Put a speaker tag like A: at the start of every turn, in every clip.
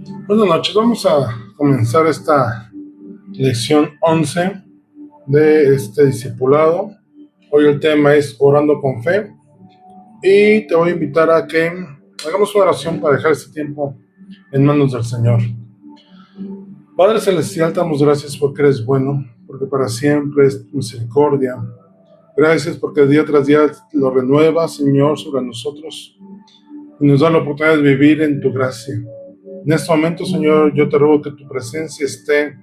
A: Buenas noches, vamos a comenzar esta lección 11 de este discipulado. Hoy el tema es orando con fe y te voy a invitar a que hagamos una oración para dejar este tiempo en manos del Señor. Padre Celestial, te damos gracias porque eres bueno, porque para siempre es tu misericordia. Gracias porque día tras día lo renuevas, Señor, sobre nosotros y nos da la oportunidad de vivir en tu gracia. En este momento, Señor, yo te ruego que tu presencia esté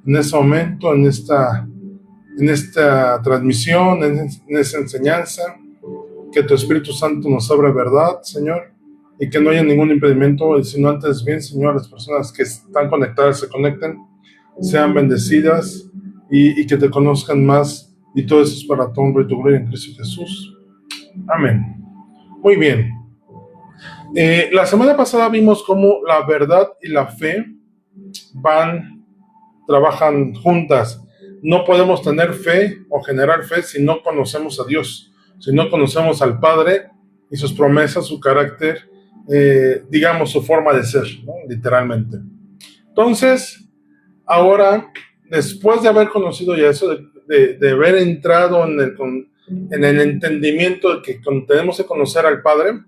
A: en este momento, en esta transmisión, en esta enseñanza, que tu Espíritu Santo nos abra verdad, Señor, y que no haya ningún impedimento, sino antes bien, Señor, las personas que están conectadas se conecten, sean bendecidas y que te conozcan más, y todo eso es para tu honra y tu gloria en Cristo Jesús. Amén. Muy bien. La semana pasada vimos cómo la verdad y la fe trabajan juntas. No podemos tener fe o generar fe si no conocemos a Dios, si no conocemos al Padre y sus promesas, su carácter, digamos, su forma de ser, ¿no? Literalmente. Entonces, ahora, después de haber conocido ya eso, de haber entrado en el entendimiento de que tenemos que conocer al Padre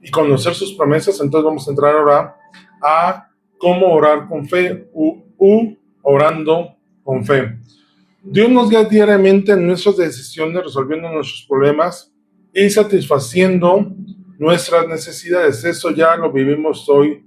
A: y conocer sus promesas, entonces vamos a entrar ahora a cómo orar con fe, orando con fe. Dios nos guía diariamente en nuestras decisiones, resolviendo nuestros problemas y satisfaciendo nuestras necesidades. Eso ya lo vivimos hoy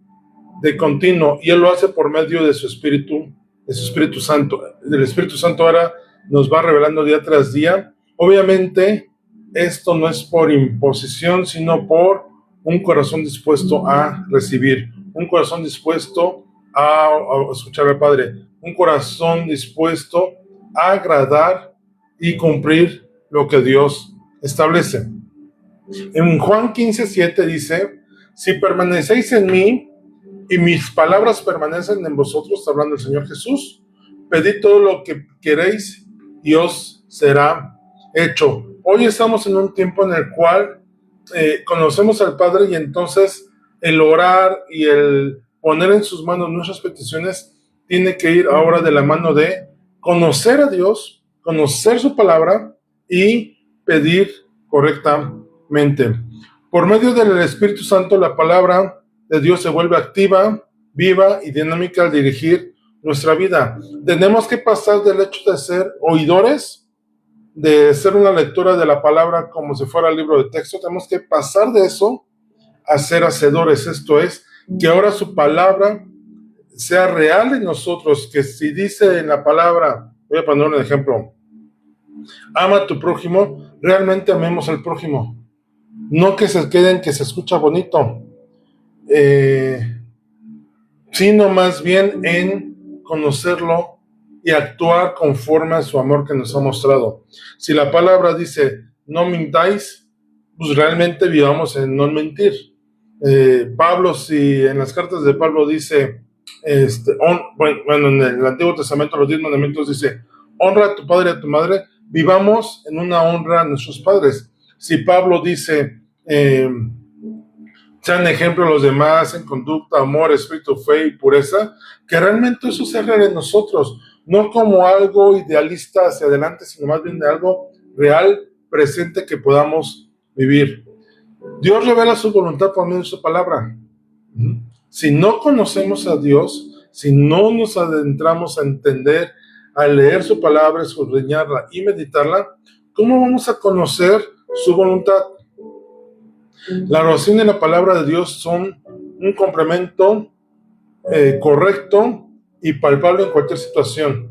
A: de continuo, y Él lo hace por medio de su Espíritu Santo. El Espíritu Santo ahora nos va revelando día tras día. Obviamente, esto no es por imposición, sino por un corazón dispuesto a recibir, un corazón dispuesto a escuchar al Padre, un corazón dispuesto a agradar y cumplir lo que Dios establece. En Juan 15:7 dice: si permanecéis en mí y mis palabras permanecen en vosotros, hablando el Señor Jesús, pedid todo lo que queréis y os será hecho. Hoy estamos en un tiempo en el cual conocemos al Padre, y entonces el orar y el poner en sus manos nuestras peticiones tiene que ir ahora de la mano de conocer a Dios, conocer su palabra y pedir correctamente. Por medio del Espíritu Santo, la palabra de Dios se vuelve activa, viva y dinámica al dirigir nuestra vida. Tenemos que pasar del hecho de ser oidores, de ser una lectura de la palabra como si fuera el libro de texto. Tenemos que pasar de eso a ser hacedores. Esto es, que ahora su palabra sea real en nosotros, que si dice en la palabra, voy a poner un ejemplo: ama a tu prójimo, realmente amemos al prójimo. No que se queden que se escucha bonito, sino más bien en conocerlo y actuar conforme a su amor que nos ha mostrado. Si la palabra dice no mintáis, pues realmente vivamos en no mentir. Pablo, si en las cartas de Pablo dice, bueno, en el Antiguo Testamento los 10 mandamientos dice: honra a tu padre y a tu madre, vivamos en una honra a nuestros padres. Si Pablo dice, sean ejemplo a los demás en conducta, amor, espíritu, fe y pureza, que realmente eso sea real en nosotros, no como algo idealista hacia adelante, sino más bien de algo real, presente, que podamos vivir. Dios revela su voluntad por medio de su palabra. Si no conocemos a Dios, si no nos adentramos a entender, a leer su palabra, escudriñarla y meditarla, ¿cómo vamos a conocer su voluntad? La oración y la palabra de Dios son un complemento correcto y palpable en cualquier situación.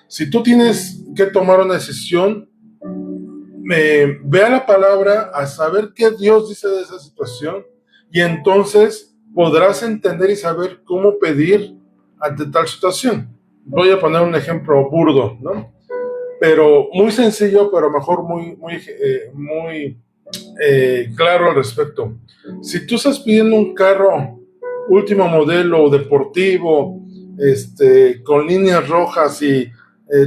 A: Si tú tienes que tomar una decisión, ve a la palabra a saber qué Dios dice de esa situación, y entonces podrás entender y saber cómo pedir ante tal situación. Voy a poner un ejemplo burdo, ¿no? Pero muy sencillo, pero mejor muy claro al respecto. Si tú estás pidiendo un carro último modelo, deportivo, con líneas rojas y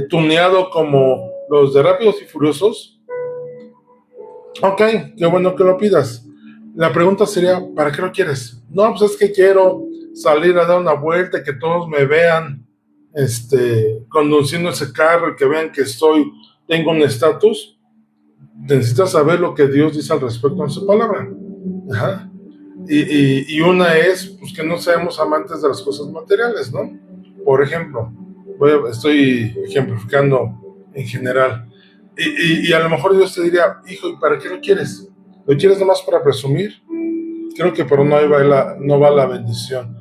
A: tuneado como los de Rápidos y Furiosos, ok, qué bueno que lo pidas. La pregunta sería: ¿para qué lo quieres? No, pues es que quiero salir a dar una vuelta, que todos me vean conduciendo ese carro y que vean que tengo un estatus. Necesitas saber lo que Dios dice al respecto en su palabra. Ajá. Y una es pues, que no seamos amantes de las cosas materiales, ¿no? Por ejemplo, estoy ejemplificando en general. Y a lo mejor Dios te diría, hijo, ¿y para qué lo quieres? ¿Lo quieres nomás para presumir? Creo que por no va la bendición.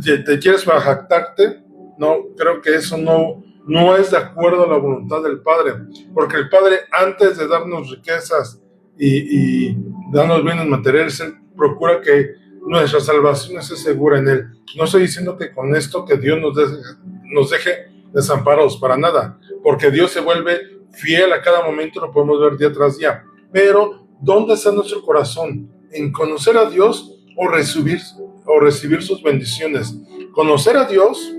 A: ¿Te quieres para jactarte? No, creo que eso no es de acuerdo a la voluntad del Padre. Porque el Padre, antes de darnos riquezas y darnos bienes materiales, Él procura que nuestra salvación esté segura en Él. No estoy diciendo que con esto que Dios nos deje desamparados para nada, porque Dios se vuelve fiel a cada momento, lo podemos ver día tras día. Pero, ¿dónde está nuestro corazón? ¿En conocer a Dios o recibir sus bendiciones? Conocer a Dios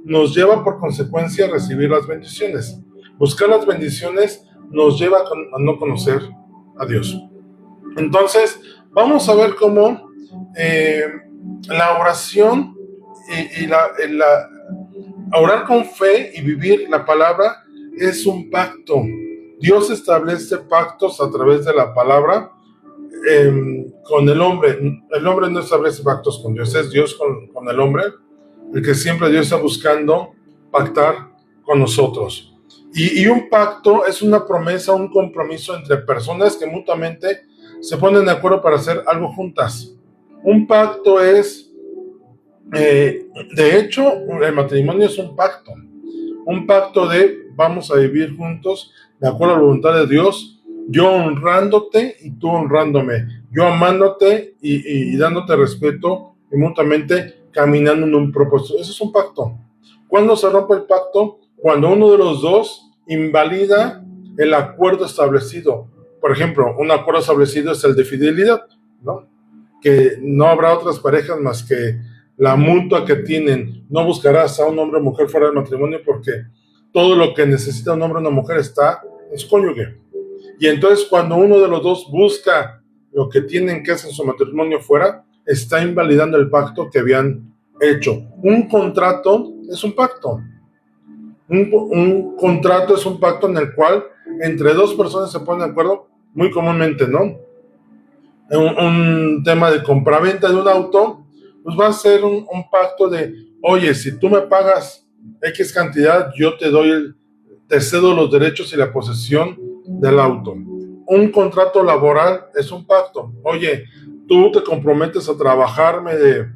A: nos lleva por consecuencia a recibir las bendiciones. Buscar las bendiciones nos lleva a no conocer a Dios. Entonces, vamos a ver cómo la oración y orar con fe y vivir la palabra es un pacto. Dios establece pactos a través de la palabra con el hombre. El hombre no establece pactos con Dios, es Dios con el hombre, el que siempre Dios está buscando pactar con nosotros. Y un pacto es una promesa, un compromiso entre personas que mutuamente se ponen de acuerdo para hacer algo juntas. Un pacto es, de hecho, el matrimonio es un pacto de vamos a vivir juntos de acuerdo a la voluntad de Dios, yo honrándote y tú honrándome, yo amándote y dándote respeto y mutuamente caminando en un propósito. Eso es un pacto. ¿Cuándo se rompe el pacto? Cuando uno de los dos invalida el acuerdo establecido. Por ejemplo, un acuerdo establecido es el de fidelidad, ¿no? Que no habrá otras parejas más que la mutua que tienen. No buscarás a un hombre o mujer fuera del matrimonio porque todo lo que necesita un hombre o una mujer está en su cónyuge. Y entonces cuando uno de los dos busca lo que tienen que hacer en su matrimonio fuera, está invalidando el pacto que habían hecho. Un contrato es un pacto. Un contrato es un pacto en el cual entre dos personas se ponen de acuerdo, muy comúnmente, ¿no? Un tema de compraventa de un auto, pues va a ser un pacto de, oye, si tú me pagas X cantidad, yo te cedo los derechos y la posesión del auto. Un contrato laboral es un pacto. Oye, tú te comprometes a trabajarme de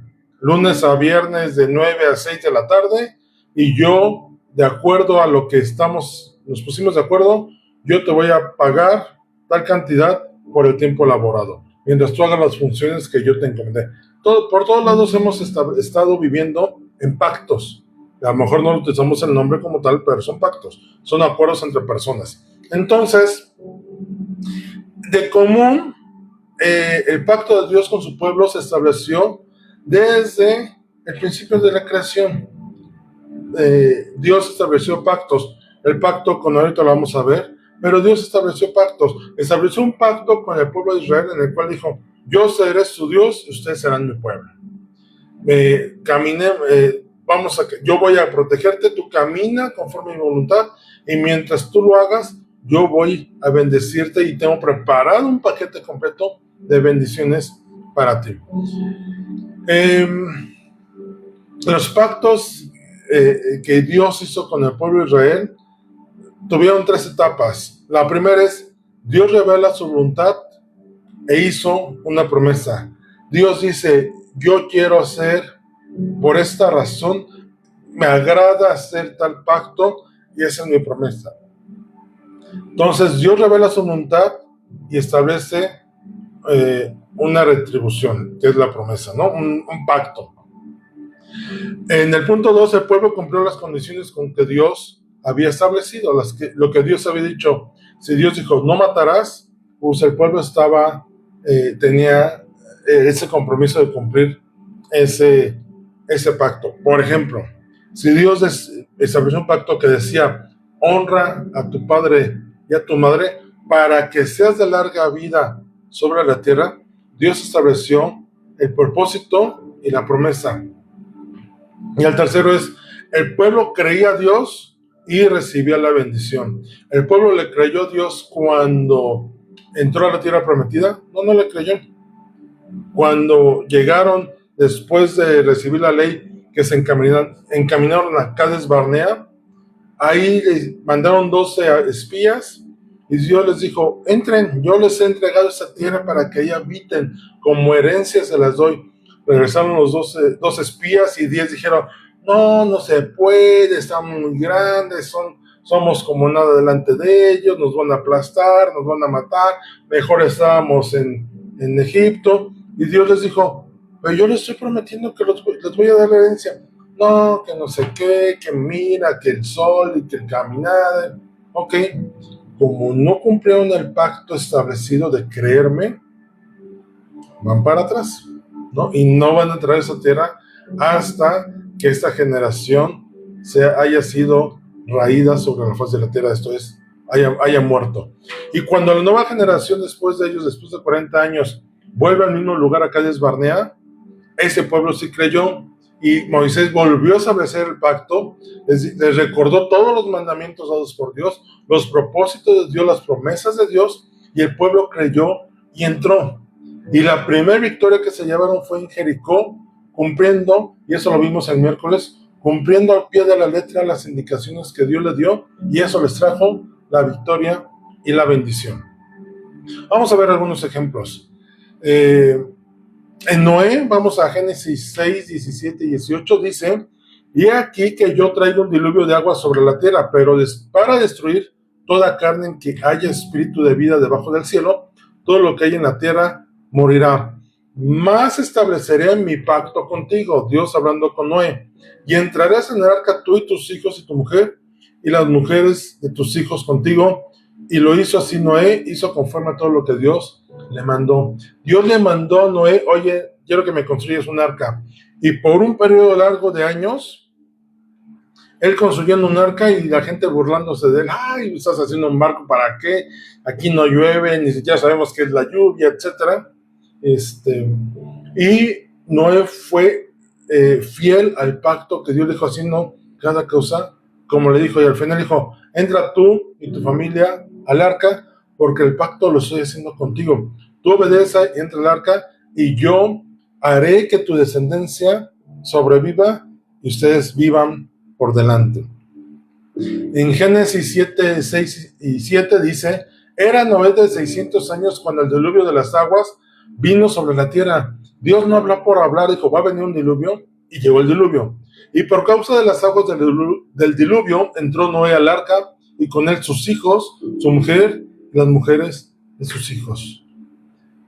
A: lunes a viernes de 9 a 6 de la tarde y yo, de acuerdo a lo que nos pusimos de acuerdo, yo te voy a pagar tal cantidad por el tiempo laborado, mientras tú hagas las funciones que yo te encomendé. Por todos lados hemos estado viviendo en pactos. A lo mejor no utilizamos el nombre como tal, pero son pactos, son acuerdos entre personas. Entonces, de común, el pacto de Dios con su pueblo se estableció desde el principio de la creación. Dios estableció pactos. El pacto con ahorita lo vamos a ver, pero Dios estableció pactos. Estableció un pacto con el pueblo de Israel en el cual dijo, yo seré su Dios y ustedes serán mi pueblo. Yo voy a protegerte, tú camina conforme a mi voluntad y mientras tú lo hagas, yo voy a bendecirte y tengo preparado un paquete completo de bendiciones para ti. Los pactos que Dios hizo con el pueblo de Israel tuvieron 3 etapas. La primera es, Dios revela su voluntad e hizo una promesa. Dios dice, yo quiero hacer, por esta razón, me agrada hacer tal pacto y esa es mi promesa. Entonces, Dios revela su voluntad y establece una retribución, que es la promesa, ¿no? Un pacto. En el punto 2, el pueblo cumplió las condiciones con que Dios había establecido, lo que Dios había dicho. Si Dios dijo, no matarás, pues el pueblo tenía ese compromiso de cumplir ese pacto. Por ejemplo, si Dios estableció un pacto que decía, honra a tu padre y a tu madre para que seas de larga vida sobre la tierra, Dios estableció el propósito y la promesa. Y el tercero es, el pueblo creía a Dios y recibía la bendición. El pueblo le creyó a Dios cuando entró a la tierra prometida. No, no le creyó. Cuando llegaron después de recibir la ley, que se encaminaron a Cades Barnea, ahí les mandaron 12 espías y Dios les dijo, entren, yo les he entregado esta tierra para que ahí habiten, como herencia se las doy. Regresaron los 12 espías y 10 dijeron, no, no se puede, están muy grandes, somos como nada delante de ellos, nos van a aplastar, nos van a matar, mejor estábamos en Egipto. Y Dios les dijo, pero yo les estoy prometiendo que les voy a dar la herencia. No, que no sé qué, que mira, que el sol y que el caminar. Ok, como no cumplieron el pacto establecido de creerme, van para atrás, ¿no? Y no van a entrar a esa tierra hasta que esta generación haya sido raída sobre la faz de la tierra, esto es, haya muerto. Y cuando la nueva generación después de ellos, después de 40 años, vuelve al mismo lugar a Cades Barnea, ese pueblo sí creyó y Moisés volvió a establecer el pacto, les recordó todos los mandamientos dados por Dios, los propósitos de Dios, las promesas de Dios, y el pueblo creyó y entró. Y la primera victoria que se llevaron fue en Jericó, cumpliendo, y eso lo vimos el miércoles, cumpliendo al pie de la letra las indicaciones que Dios les dio, y eso les trajo la victoria y la bendición. Vamos a ver algunos ejemplos. En Noé, vamos a Génesis 6, 17 y 18, dice, y aquí que yo traigo un diluvio de agua sobre la tierra, pero para destruir toda carne en que haya espíritu de vida debajo del cielo, todo lo que hay en la tierra morirá. Mas estableceré mi pacto contigo, Dios hablando con Noé, y entrarás en el arca tú y tus hijos y tu mujer, y las mujeres de tus hijos contigo. Y lo hizo así Noé, hizo conforme a todo lo que Dios le mandó. Dios le mandó a Noé, oye, quiero que me construyas un arca. Y por un periodo largo de años, él construyendo un arca y la gente burlándose de él. Ay, estás haciendo un barco, ¿para qué? Aquí no llueve, ni siquiera sabemos qué es la lluvia, etc. Y Noé fue fiel al pacto que Dios le dijo, haciendo cada cosa como le dijo, y al final dijo, entra tú y tu familia al arca, porque el pacto lo estoy haciendo contigo. Tú obedece y entra al arca, y yo haré que tu descendencia sobreviva y ustedes vivan por delante. En Génesis 7, 6 y 7 dice, era Noé de 600 años cuando el diluvio de las aguas vino sobre la tierra. Dios no habló por hablar, dijo, va a venir un diluvio, y llegó el diluvio. Y por causa de las aguas del diluvio, entró Noé al arca, y con él sus hijos, su mujer, y las mujeres de sus hijos.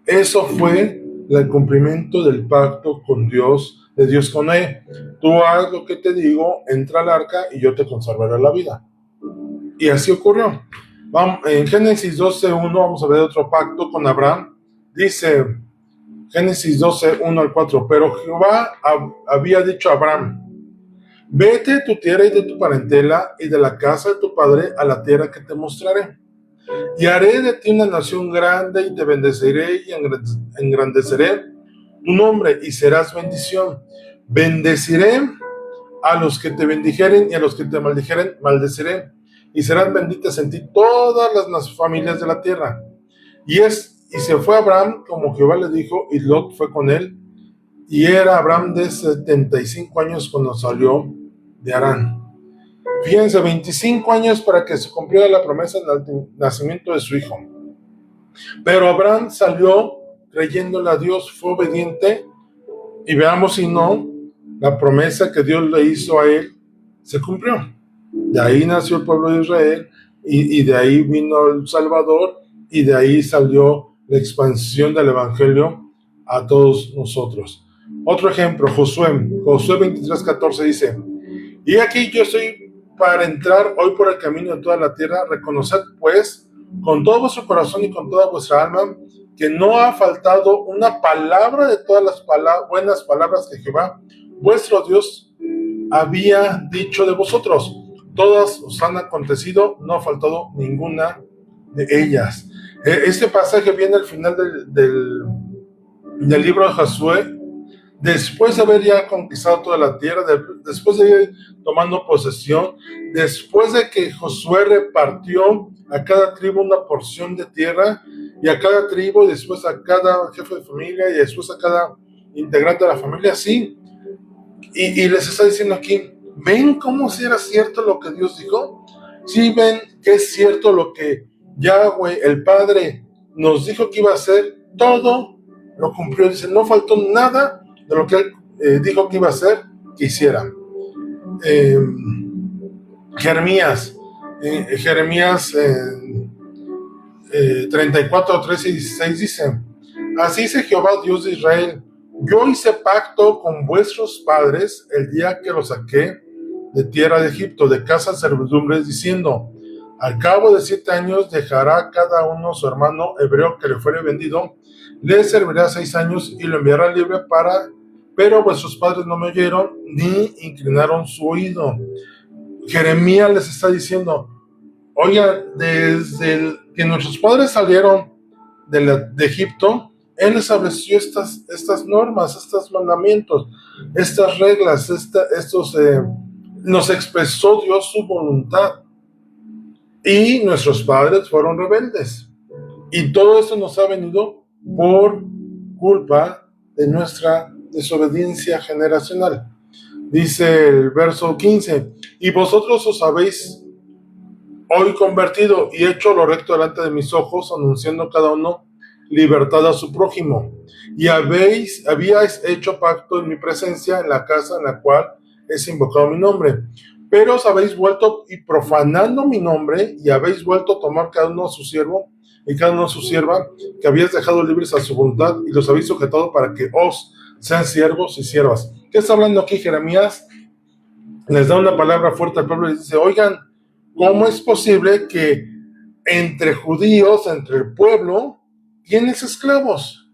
A: Eso fue el cumplimiento del pacto con Dios, de Dios con Noé. Tú haz lo que te digo, entra al arca, y yo te conservaré la vida. Y así ocurrió. En Génesis 12:1 vamos a ver otro pacto con Abraham. Dice Génesis 12:1 al 4, pero Jehová había dicho a Abraham, vete de tu tierra y de tu parentela y de la casa de tu padre a la tierra que te mostraré. Y haré de ti una nación grande y te bendeciré y engrandeceré tu nombre y serás bendición. Bendeciré a los que te bendijeren y a los que te maldijeren, maldeciré. Y serán benditas en ti todas las familias de la tierra. Y se fue Abraham como Jehová le dijo, y Lot fue con él. Y era Abraham de 75 años cuando salió de Harán. Fíjense, 25 años para que se cumpliera la promesa del nacimiento de su hijo. Pero Abraham salió creyéndole a Dios, fue obediente, y veamos si no, la promesa que Dios le hizo a él se cumplió. De ahí nació el pueblo de Israel, y de ahí vino el Salvador, y de ahí salió la expansión del Evangelio a todos nosotros. Otro ejemplo, Josué 23:14 dice, y aquí yo estoy para entrar hoy por el camino de toda la tierra, reconoced pues con todo vuestro corazón y con toda vuestra alma que no ha faltado una palabra de todas las buenas palabras que Jehová vuestro Dios había dicho de vosotros. Todas os han acontecido, no ha faltado ninguna de ellas. Este pasaje viene al final del libro de Josué, después de haber ya conquistado toda la tierra, después de ir tomando posesión, después de que Josué repartió a cada tribu una porción de tierra, y a cada tribu, y después a cada jefe de familia, y después a cada integrante de la familia, sí. Y les está diciendo aquí, ¿ven cómo si era cierto lo que Dios dijo? Sí, ven que es cierto lo que Yahweh, el Padre, nos dijo que iba a hacer, todo lo cumplió. Dice, no faltó nada de lo que Él dijo que iba a hacer, que hiciera. Jeremías 34, 13 y 16 dice, así dice Jehová, Dios de Israel, yo hice pacto con vuestros padres el día que los saqué de tierra de Egipto, de casa de servidumbre, diciendo, al cabo de 7 años dejará cada uno su hermano hebreo que le fuere vendido, le servirá 6 años y lo enviará libre pero vuestros padres no me oyeron ni inclinaron su oído. Jeremías les está diciendo, oiga, desde que nuestros padres salieron de Egipto, Él estableció estas normas, estos mandamientos, estas reglas, nos expresó Dios su voluntad. Y nuestros padres fueron rebeldes. Y todo esto nos ha venido por culpa de nuestra desobediencia generacional. Dice el verso 15, y vosotros os habéis hoy convertido y hecho lo recto delante de mis ojos, anunciando cada uno libertad a su prójimo. Y habíais hecho pacto en mi presencia en la casa en la cual es invocado mi nombre. Pero os habéis vuelto y profanando mi nombre, y habéis vuelto a tomar cada uno a su siervo y cada uno a su sierva, que habéis dejado libres a su voluntad, y los habéis sujetado para que os sean siervos y siervas. ¿Qué está hablando aquí Jeremías? Les da una palabra fuerte al pueblo y dice, oigan, ¿cómo es posible que entre judíos, entre el pueblo, tienes esclavos?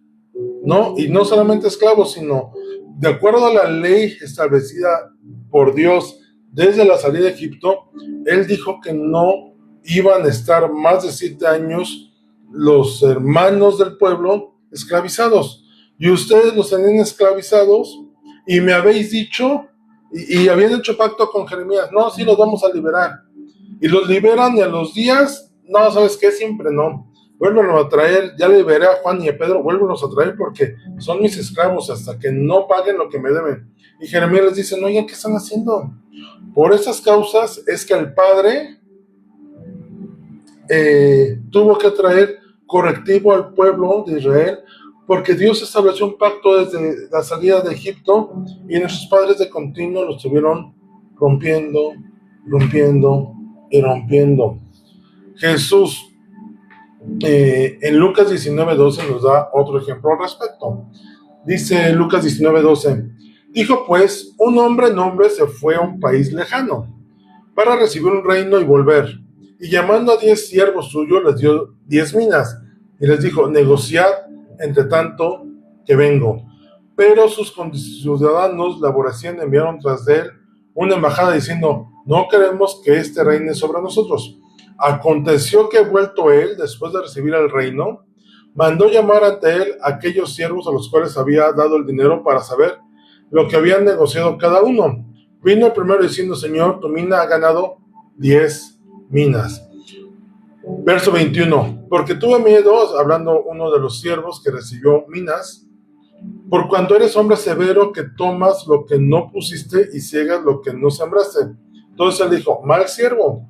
A: ¿No? Y no solamente esclavos, sino de acuerdo a la ley establecida por Dios desde la salida de Egipto, Él dijo que no iban a estar más de 7 años los hermanos del pueblo esclavizados. Y ustedes los tenían esclavizados y me habéis dicho, y habían hecho pacto con Jeremías, no, sí los vamos a liberar. Y los liberan y a los días, no, ¿sabes qué? Siempre no. Vuélvenlo a traer, ya liberé a Juan y a Pedro, vuélvenlos a traer porque son mis esclavos hasta que no paguen lo que me deben. Y Jeremías les dice, no, ¿ya qué están haciendo? Por esas causas es que el Padre tuvo que traer correctivo al pueblo de Israel, porque Dios estableció un pacto desde la salida de Egipto y nuestros padres de continuo lo estuvieron rompiendo y rompiendo. Jesús en Lucas 19:12 nos da otro ejemplo al respecto. Dice Lucas 19:12, dijo pues, un hombre se fue a un país lejano para recibir un reino y volver, y llamando a 10 siervos suyos les dio 10 minas y les dijo, negociad entre tanto que vengo. Pero sus ciudadanos le aborrecían, enviaron tras de él una embajada diciendo, no queremos que este reine sobre nosotros. Aconteció que vuelto él, después de recibir el reino, mandó llamar ante él a aquellos siervos a los cuales había dado el dinero para saber lo que habían negociado cada uno. Vino el primero diciendo, Señor, tu mina ha ganado 10 minas. Verso 21, porque tuve miedo, hablando uno de los siervos que recibió minas, por cuanto eres hombre severo que tomas lo que no pusiste y ciegas lo que no sembraste. Entonces él dijo, mal siervo,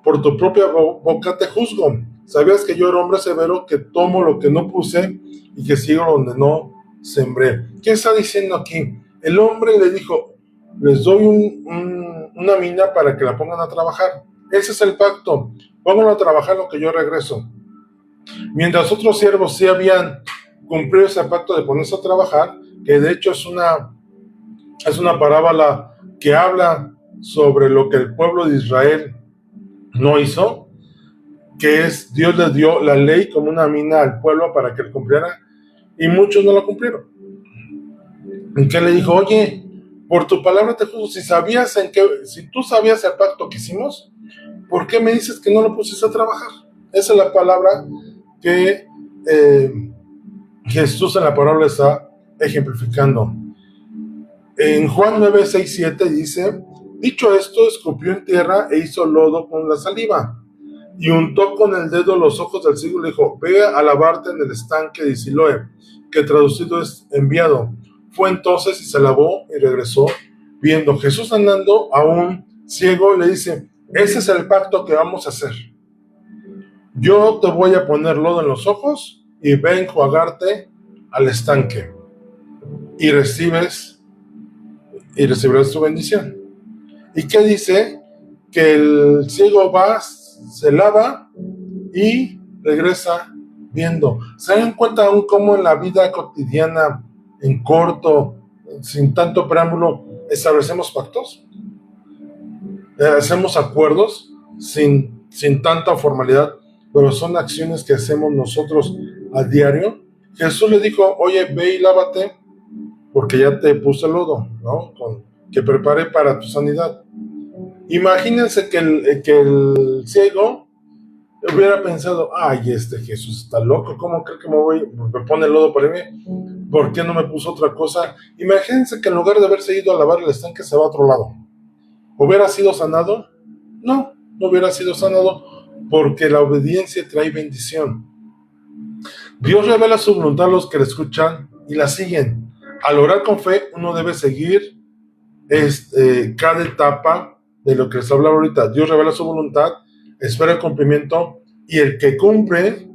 A: por tu propia boca te juzgo. Sabías que yo era hombre severo que tomo lo que no puse y que sigo donde no sembré. ¿Qué está diciendo aquí? El hombre le dijo, les doy una mina para que la pongan a trabajar. Ese es el pacto. Pónganlo a trabajar lo que yo regreso. Mientras otros siervos sí habían cumplido ese pacto de ponerse a trabajar, que de hecho es una parábola que habla sobre lo que el pueblo de Israel no hizo, que es Dios les dio la ley como una mina al pueblo para que él cumpliera, y muchos no la cumplieron. ¿En qué le dijo? Oye, por tu palabra te juzgo. Si tú sabías el pacto que hicimos, ¿por qué me dices que no lo pusiste a trabajar? Esa es la palabra que Jesús en la parábola está ejemplificando. En Juan 9, 6, 7 dice, dicho esto, escupió en tierra e hizo lodo con la saliva, y untó con el dedo los ojos del ciego y le dijo, ve a lavarte en el estanque de Siloé, que traducido es enviado. Fue entonces y se lavó y regresó, viendo Jesús andando a un ciego, y le dice, ese es el pacto que vamos a hacer. Yo te voy a poner lodo en los ojos y ve a enjuagarte al estanque y recibirás tu bendición. ¿Y qué dice? Que el ciego va, se lava y regresa viendo. ¿Se dan cuenta aún cómo en la vida cotidiana, en corto, sin tanto preámbulo, establecemos pactos? Hacemos acuerdos sin tanta formalidad, pero son acciones que hacemos nosotros a diario. Jesús le dijo, oye, ve y lávate, porque ya te puse el lodo, ¿no? Que prepare para tu sanidad. Imagínense que el ciego hubiera pensado, ay, este Jesús está loco, ¿cómo cree que me pone el lodo para mí? ¿Por qué no me puso otra cosa? Imagínense que en lugar de haberse ido a lavar el estanque, se va a otro lado. ¿Hubiera sido sanado? No, no hubiera sido sanado, porque la obediencia trae bendición. Dios revela su voluntad a los que le escuchan y la siguen. Al orar con fe, uno debe seguir cada etapa de lo que les hablaba ahorita. Dios revela su voluntad, espera el cumplimiento, y el que cumple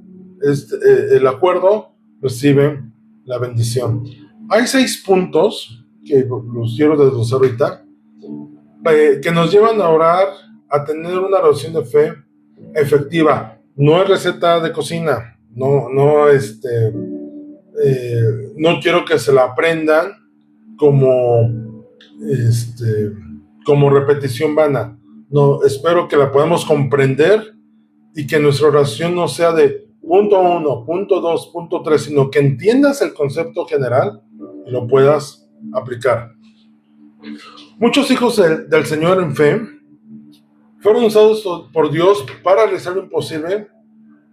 A: el acuerdo recibe la bendición. Hay 6 puntos que los quiero desglosar ahorita, que nos llevan a orar, a tener una oración de fe efectiva. No es receta de cocina, no quiero que se la aprendan como repetición vana. No, espero que la podamos comprender y que nuestra oración no sea de punto 1, punto 2, punto 3, sino que entiendas el concepto general y lo puedas aplicar. Muchos hijos del Señor en fe fueron usados por Dios para realizar lo imposible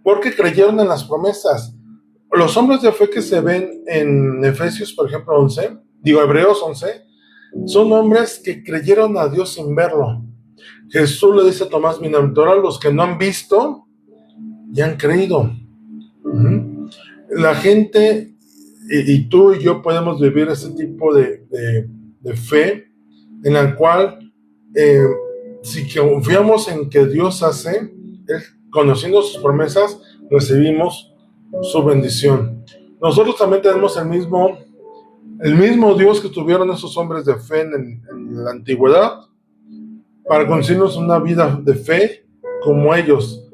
A: porque creyeron en las promesas. Los hombres de fe que se ven en Efesios, por ejemplo, Hebreos 11, son hombres que creyeron a Dios sin verlo. Jesús le dice a Tomás, bienaventurado los que no han visto y han creído. La gente, y tú y yo podemos vivir ese tipo de fe en la cual, si confiamos en que Dios hace, conociendo sus promesas, recibimos su bendición. Nosotros también tenemos el mismo Dios que tuvieron esos hombres de fe en la antigüedad, para concedernos una vida de fe como ellos.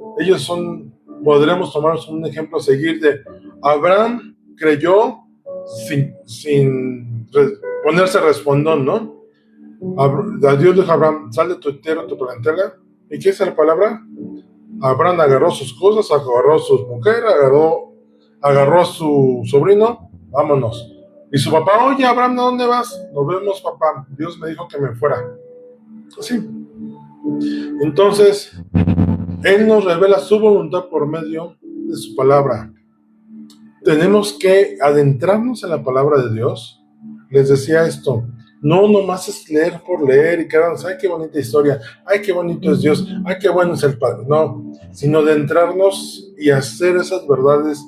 A: Podremos tomarlos un ejemplo a seguir de Abraham. Creyó sin ponerse respondón, ¿no? A Dios le dijo a Abraham, sal de tu tierra, tu parentela. ¿Y qué es la palabra? Abraham agarró sus cosas, agarró a su mujer, agarró a su sobrino, vámonos. Y su papá, oye, Abraham, ¿a dónde vas? Nos vemos, papá. Dios me dijo que me fuera. Así. Entonces, Él nos revela su voluntad por medio de su palabra. Tenemos que adentrarnos en la palabra de Dios. Les decía esto, no nomás es leer por leer y quedarnos, ay, qué bonita historia, ay, qué bonito es Dios, ay, qué bueno es el Padre. No, sino adentrarnos y hacer esas verdades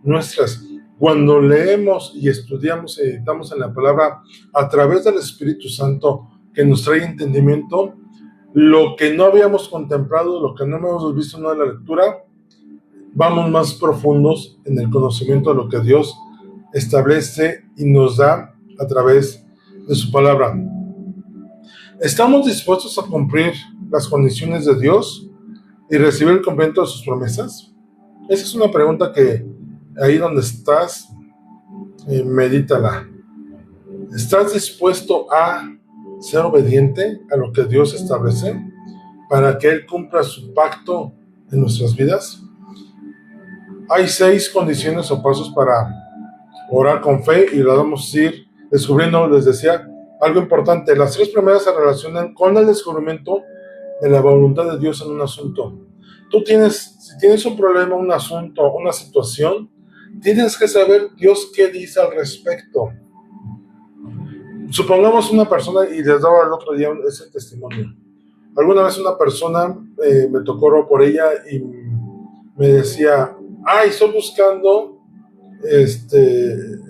A: nuestras. Cuando leemos y estudiamos y editamos en la palabra a través del Espíritu Santo que nos trae entendimiento, lo que no habíamos contemplado, lo que no habíamos visto en la lectura, vamos más profundos en el conocimiento de lo que Dios establece y nos da a través de su palabra. ¿Estamos dispuestos a cumplir las condiciones de Dios y recibir el cumplimiento de sus promesas? Esa es una pregunta que ahí donde estás, medítala. ¿Estás dispuesto a ser obediente a lo que Dios establece para que Él cumpla su pacto en nuestras vidas? Hay 6 condiciones o pasos para orar con fe y lo vamos a ir descubriendo. Les decía algo importante, las 3 primeras se relacionan con el descubrimiento de la voluntad de Dios en un asunto. Si tienes un problema, un asunto, una situación, tienes que saber Dios qué dice al respecto. Supongamos una persona, y les daba el otro día ese testimonio. Alguna vez una persona me tocó orar por ella y me decía, estoy buscando,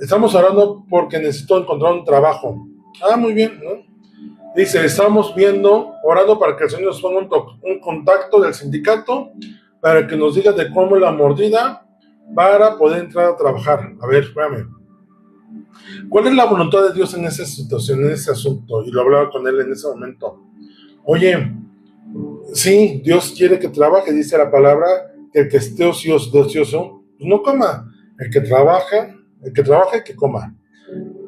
A: estamos orando porque necesito encontrar un trabajo. Muy bien, ¿no? Dice, estamos orando para que el Señor nos ponga un contacto del sindicato para que nos diga de cómo es la mordida para poder entrar a trabajar. A ver, espérame. ¿Cuál es la voluntad de Dios en esa situación, en ese asunto? Y lo hablaba con él en ese momento. Oye, sí, Dios quiere que trabaje, dice la palabra, que el que esté ocioso, pues no coma. El que trabaje, que coma.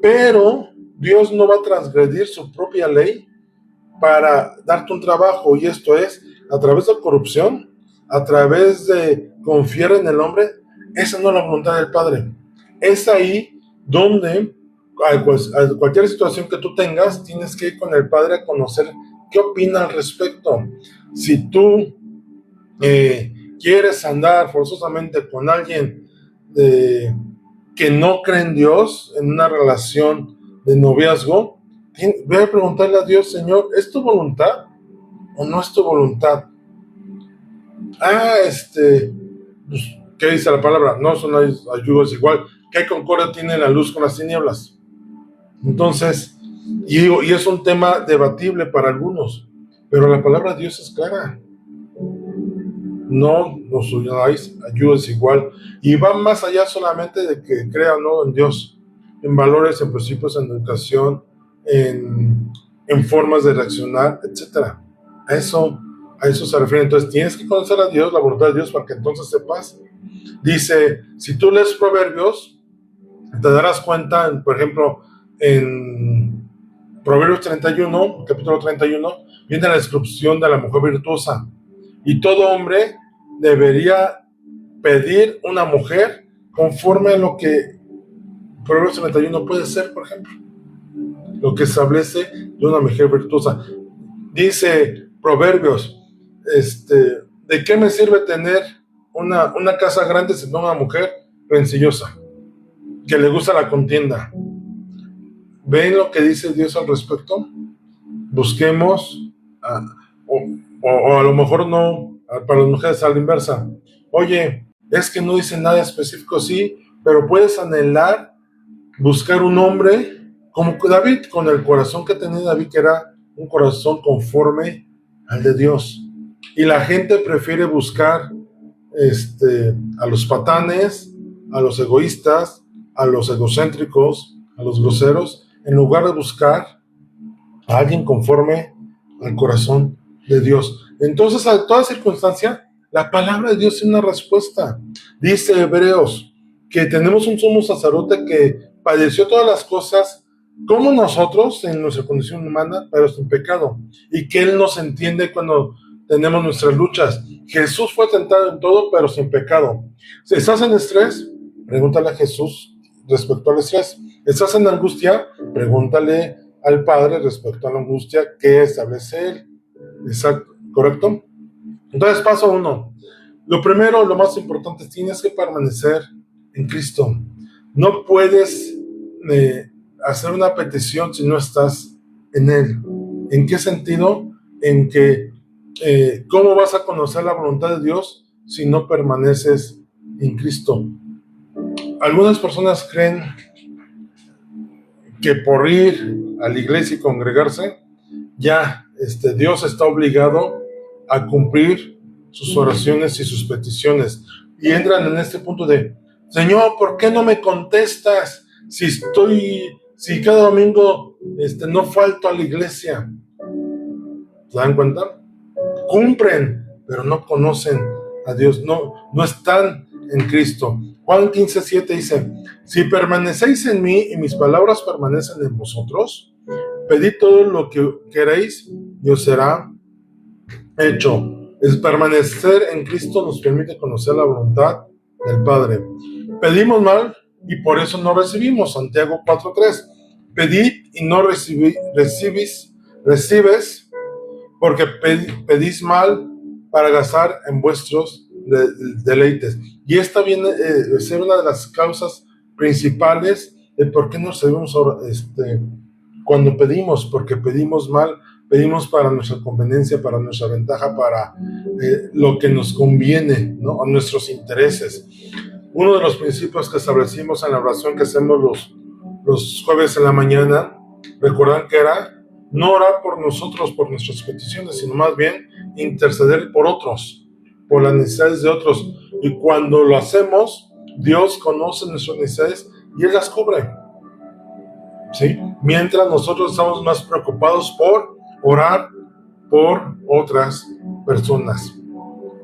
A: Pero Dios no va a transgredir su propia ley para darte un trabajo, y esto es a través de corrupción, a través de confiar en el hombre. Esa no es la voluntad del Padre. Es ahí donde a cualquier situación que tú tengas, tienes que ir con el Padre a conocer qué opina al respecto. Si tú quieres andar forzosamente con alguien que no cree en Dios, en una relación de noviazgo, voy a preguntarle a Dios, Señor, ¿es tu voluntad o no es tu voluntad? Pues, ¿qué dice la palabra? No son ayudas igual. ¿Qué concordia tiene la luz con las tinieblas? Entonces, y es un tema debatible para algunos, pero la palabra de Dios es clara. No nos unáis, ayudas igual. Y va más allá solamente de que crea o no en Dios, en valores, en principios, en educación, en formas de reaccionar, etc. A eso se refiere. Entonces tienes que conocer a Dios, la voluntad de Dios, para que entonces sepas. Dice, si tú lees Proverbios, te darás cuenta, por ejemplo, en Proverbios 31, capítulo 31, viene la descripción de la mujer virtuosa. Y todo hombre debería pedir una mujer conforme a lo que Proverbios 31 puede ser, por ejemplo. Lo que establece de una mujer virtuosa. Dice Proverbios, ¿de qué me sirve tener una casa grande si no una mujer rencillosa, que le gusta la contienda? ¿Ven lo que dice Dios al respecto? Busquemos, o a lo mejor no, para las mujeres a la inversa. Oye, es que no dice nada específico, sí, pero puedes anhelar buscar un hombre como David, con el corazón que tenía David, que era un corazón conforme al de Dios. Y la gente prefiere buscar a los patanes, a los egoístas, a los egocéntricos, a los groseros, en lugar de buscar a alguien conforme al corazón de Dios. Entonces, a toda circunstancia, la palabra de Dios es una respuesta. Dice Hebreos que tenemos un sumo sacerdote que padeció todas las cosas como nosotros en nuestra condición humana, pero sin pecado, y que Él nos entiende cuando tenemos nuestras luchas. Jesús fue tentado en todo, pero sin pecado. Si estás en estrés, pregúntale a Jesús respecto al estrés. ¿Estás en angustia? Pregúntale al Padre respecto a la angustia que establece Él. Exacto, ¿correcto? Entonces, paso 1. Lo primero, lo más importante, tienes que permanecer en Cristo. No puedes hacer una petición si no estás en Él. ¿En qué sentido? En que ¿cómo vas a conocer la voluntad de Dios si no permaneces en Cristo? Algunas personas creen que por ir a la iglesia y congregarse, ya Dios está obligado a cumplir sus oraciones y sus peticiones. Y entran en este punto de, Señor, ¿por qué no me contestas si cada domingo no falto a la iglesia? ¿Se dan cuenta? Cumplen, pero no conocen a Dios, no están en Cristo. Juan 15:7 dice, si permanecéis en mí y mis palabras permanecen en vosotros, pedid todo lo que queréis y os será hecho. Es permanecer en Cristo nos permite conocer la voluntad del Padre. Pedimos mal y por eso no recibimos. Santiago 4:3. Pedid y no recibes porque pedís mal para gastar en vuestros deleites. Y esta viene a ser una de las causas principales de por qué no recibimos cuando pedimos, porque pedimos mal, pedimos para nuestra conveniencia, para nuestra ventaja, para lo que nos conviene, ¿no? A nuestros intereses. Uno de los principios que establecimos en la oración que hacemos los jueves en la mañana, recuerdan que era no orar por nosotros, por nuestras peticiones, sino más bien interceder por otros, por las necesidades de otros. Y cuando lo hacemos, Dios conoce nuestras necesidades y Él las cubre, ¿sí? Mientras nosotros estamos más preocupados por orar por otras personas.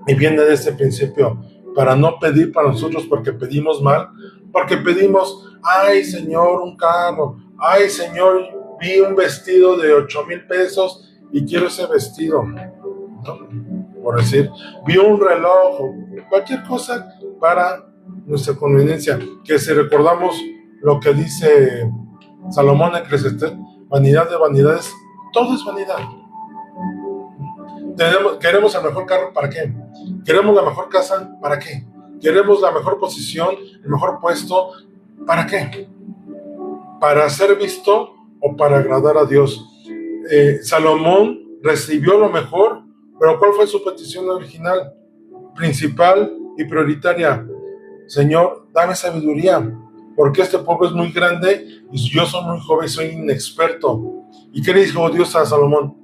A: Y viene de este principio, para no pedir para nosotros porque pedimos mal, porque pedimos, ay Señor, un carro, ay Señor, vi un vestido de 8,000 pesos y quiero ese vestido, ¿no? Por decir, vi un reloj, cualquier cosa para nuestra conveniencia, que si recordamos lo que dice Salomón en Eclesiastés, vanidad de vanidades, todo es vanidad. Queremos el mejor carro, ¿para qué? Queremos la mejor casa, ¿para qué? Queremos la mejor posición, el mejor puesto, ¿para qué? ¿Para ser visto o para agradar a Dios? Salomón recibió lo mejor, pero ¿cuál fue su petición original? Principal y prioritaria. Señor, dame sabiduría, porque este pueblo es muy grande y yo soy muy joven, soy inexperto. ¿Y qué le dijo Dios a Salomón?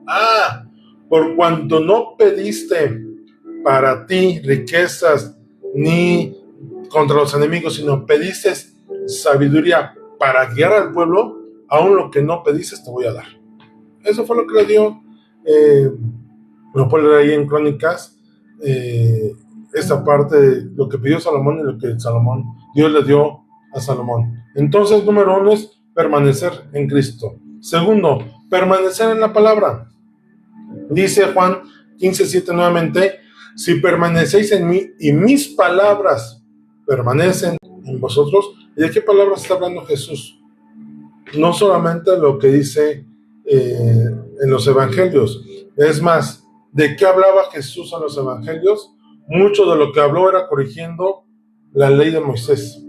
A: Por cuanto no pediste para ti riquezas ni contra los enemigos, sino pediste sabiduría para guiar al pueblo, aún lo que no pediste te voy a dar. Eso fue lo que le dio. Lo puedo leer ahí en Crónicas, esta parte de lo que pidió Salomón y lo que Dios le dio a Salomón. Entonces, número 1 es permanecer en Cristo. Segundo, permanecer en la palabra. Dice Juan 15:7 nuevamente, si permanecéis en mí y mis palabras permanecen en vosotros. ¿Y de qué palabras está hablando Jesús? No solamente lo que dice en los evangelios. Es más, ¿de qué hablaba Jesús en los evangelios? Mucho de lo que habló era corrigiendo la ley de Moisés.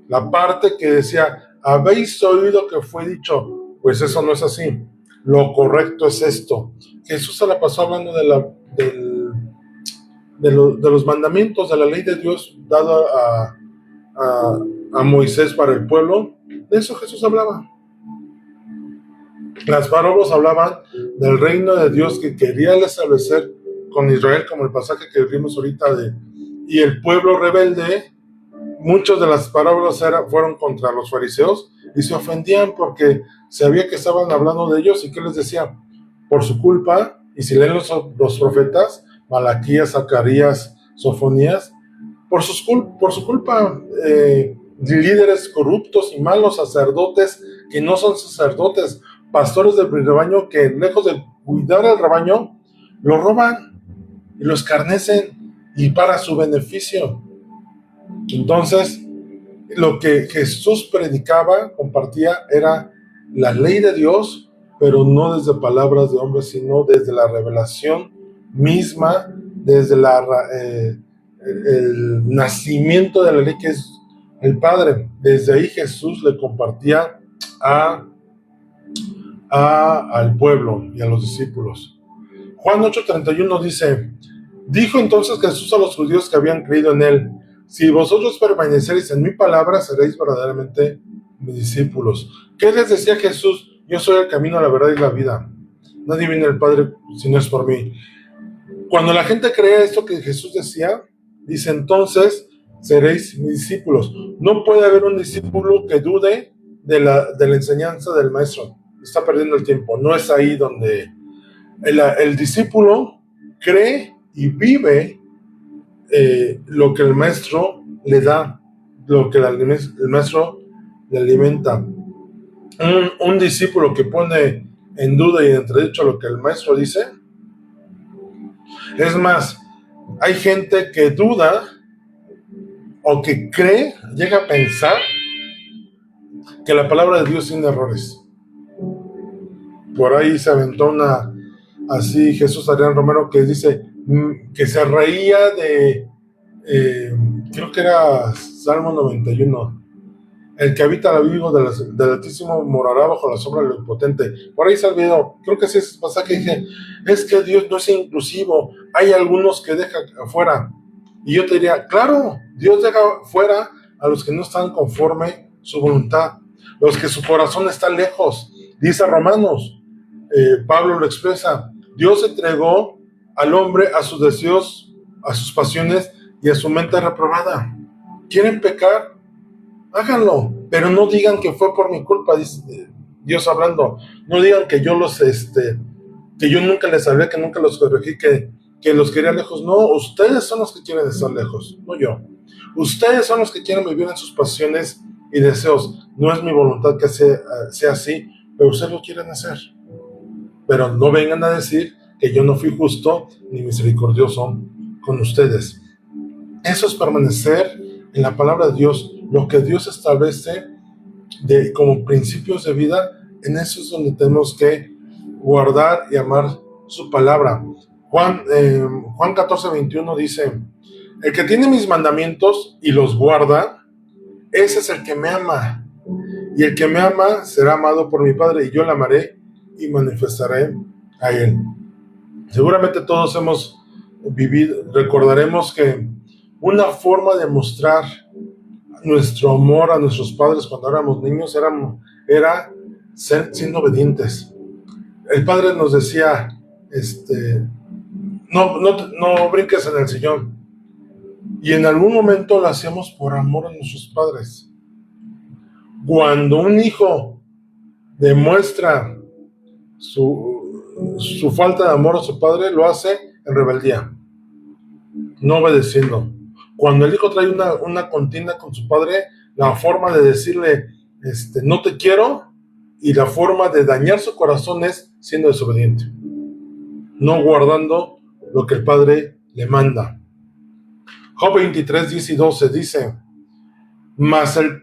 A: La parte que decía, habéis oído que fue dicho, pues eso no es así. Lo correcto es esto. Jesús se la pasó hablando de los mandamientos, de la ley de Dios dada a Moisés para el pueblo. De eso Jesús hablaba. Las parábolas hablaban del reino de Dios que quería establecer con Israel, como el pasaje que vimos ahorita y el pueblo rebelde. Muchas de las parábolas fueron contra los fariseos y se ofendían porque sabía que estaban hablando de ellos. ¿Y qué les decía? Por su culpa, y si leen los profetas, Malaquías, Zacarías, Sofonías, por su culpa, líderes corruptos y malos, sacerdotes que no son sacerdotes, pastores del rebaño que lejos de cuidar al rebaño, lo roban y lo escarnecen y para su beneficio. Entonces, lo que Jesús predicaba, compartía, era la ley de Dios, pero no desde palabras de hombres, sino desde la revelación misma, desde el nacimiento de la ley que es el Padre. Desde ahí Jesús le compartía al pueblo y a los discípulos. Juan 8:31 dice, dijo entonces Jesús a los judíos que habían creído en él, si vosotros permaneceréis en mi palabra, seréis verdaderamente mis discípulos. ¿Qué les decía Jesús? Yo soy el camino, la verdad y la vida. Nadie viene al Padre si no es por mí. Cuando la gente creía esto que Jesús decía, dice entonces seréis mis discípulos. No puede haber un discípulo que dude de la enseñanza del maestro. Está perdiendo el tiempo. No es ahí donde el discípulo cree y vive lo que el maestro le da, lo que el maestro le alimenta. Un discípulo que pone en duda y en entredicho lo que el maestro dice. Es más, hay gente que duda o que cree, llega a pensar que la palabra de Dios tiene errores. Por ahí se aventó así Jesús Adrián Romero que dice que se reía de creo que era Salmo 91, El que habita al abrigo del Altísimo morará bajo la sombra del Omnipotente. Por ahí está el video. Creo que sí es el pasaje que dije, es que Dios no es inclusivo. Hay algunos que deja afuera. Y yo te diría, claro, Dios deja fuera a los que no están conforme su voluntad, los que su corazón está lejos. Dice Romanos, Pablo lo expresa, Dios entregó al hombre a sus deseos, a sus pasiones y a su mente reprobada. ¿Quieren pecar? Háganlo, pero no digan que fue por mi culpa, dice Dios hablando. No digan que yo que yo nunca les hablé, que nunca los corregí, que los quería lejos. No, ustedes son los que quieren estar lejos, no yo. Ustedes son los que quieren vivir en sus pasiones y deseos. No es mi voluntad que sea así, pero ustedes lo quieren hacer. Pero no vengan a decir que yo no fui justo ni misericordioso con ustedes. Eso es permanecer en la palabra de Dios, lo que Dios establece como principios de vida. En eso es donde tenemos que guardar y amar su palabra. Juan 14:21 dice, el que tiene mis mandamientos y los guarda, ese es el que me ama. Y el que me ama será amado por mi Padre, y yo le amaré y manifestaré a él. Seguramente todos hemos vivido, recordaremos que una forma de mostrar nuestro amor a nuestros padres cuando éramos niños era siendo obedientes. El padre nos decía, no brinques en el sillón. Y en algún momento lo hacíamos por amor a nuestros padres. Cuando un hijo demuestra su falta de amor a su padre, lo hace en rebeldía, no obedeciendo. Cuando el hijo trae una contienda con su padre, la forma de decirle no te quiero, y la forma de dañar su corazón es siendo desobediente, no guardando lo que el padre le manda. Job 23, 10 y 12 dice, mas él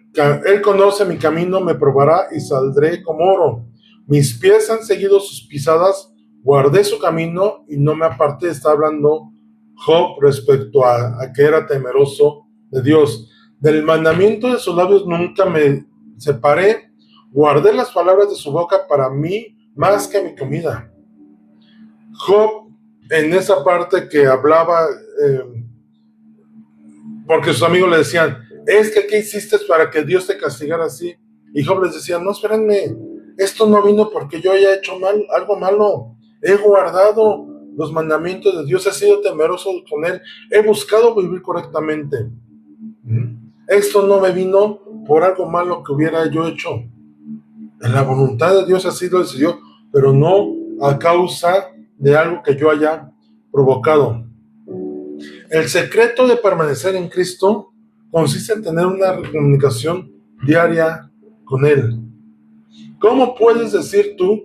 A: conoce mi camino, me probará y saldré como oro. Mis pies han seguido sus pisadas, guardé su camino y no me aparté. Está hablando Job respecto a que era temeroso de Dios. Del mandamiento de sus labios nunca me separé, guardé las palabras de su boca para mí más que mi comida. Job, en esa parte que hablaba, porque sus amigos le decían, es que ¿qué hiciste para que Dios te castigara así? Y Job les decía, no, espérenme, esto no vino porque yo haya hecho algo malo. He guardado los mandamientos de Dios, he sido temeroso con él, he buscado vivir correctamente. Esto no me vino por algo malo que hubiera yo hecho. En la voluntad de Dios así lo decidió, pero no a causa de algo que yo haya provocado. El secreto de permanecer en Cristo consiste en tener una comunicación diaria con Él. ¿Cómo puedes decir tú,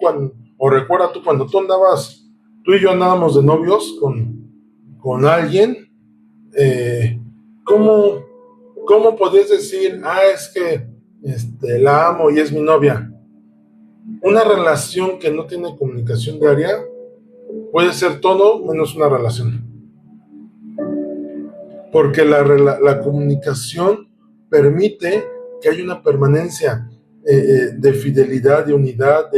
A: recuerda tú, cuando tú y yo andábamos de novios con alguien, ¿cómo podías decir, es que la amo y es mi novia? Una relación que no tiene comunicación diaria puede ser todo menos una relación. Porque la comunicación permite que haya una permanencia de fidelidad, de unidad,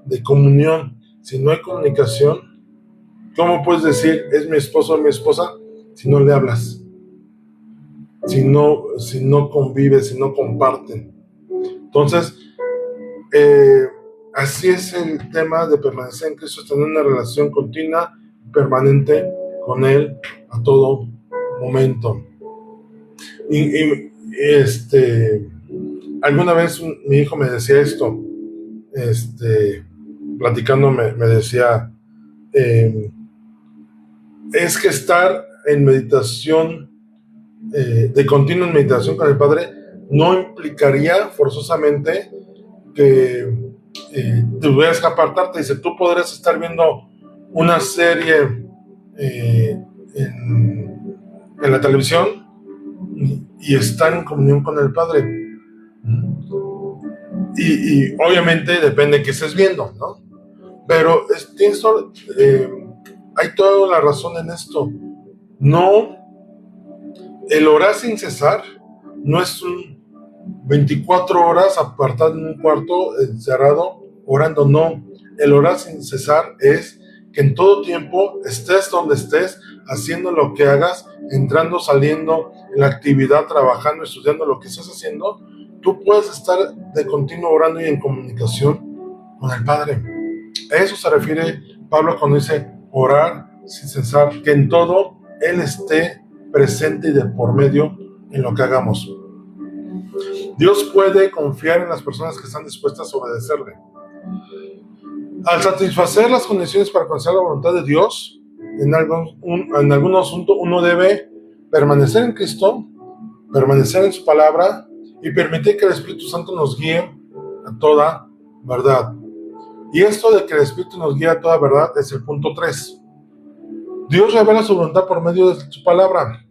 A: de comunión. Si no hay comunicación, ¿cómo puedes decir es mi esposo o mi esposa si no le hablas? Si no convives, si no comparten. Entonces, así es el tema de permanecer en Cristo, es tener una relación continua, permanente con Él a todo momento. Y alguna vez mi hijo me decía esto, platicando me decía, es que estar en meditación, de continua meditación con el Padre, no implicaría forzosamente que tuvieras que apartarte. Dice, tú podrías estar viendo una serie en la televisión y estar en comunión con el Padre. Y obviamente depende de qué estés viendo, ¿no? Pero hay toda la razón en esto. No, el orar sin cesar no es 24 horas apartado en un cuarto, encerrado, orando. No, el orar sin cesar es que en todo tiempo, estés donde estés, haciendo lo que hagas, entrando, saliendo, en la actividad, trabajando, estudiando, lo que estés haciendo, tú puedes estar de continuo orando y en comunicación con el Padre. A eso se refiere Pablo cuando dice orar sin cesar, que en todo Él esté presente y de por medio en lo que hagamos. Dios puede confiar en las personas que están dispuestas a obedecerle. Al satisfacer las condiciones para conocer la voluntad de Dios, en algún asunto uno debe permanecer en Cristo, permanecer en su palabra y permitir que el Espíritu Santo nos guíe a toda verdad. Y esto de que el Espíritu nos guíe a toda verdad es el punto 3. Dios revela su voluntad por medio de su palabra,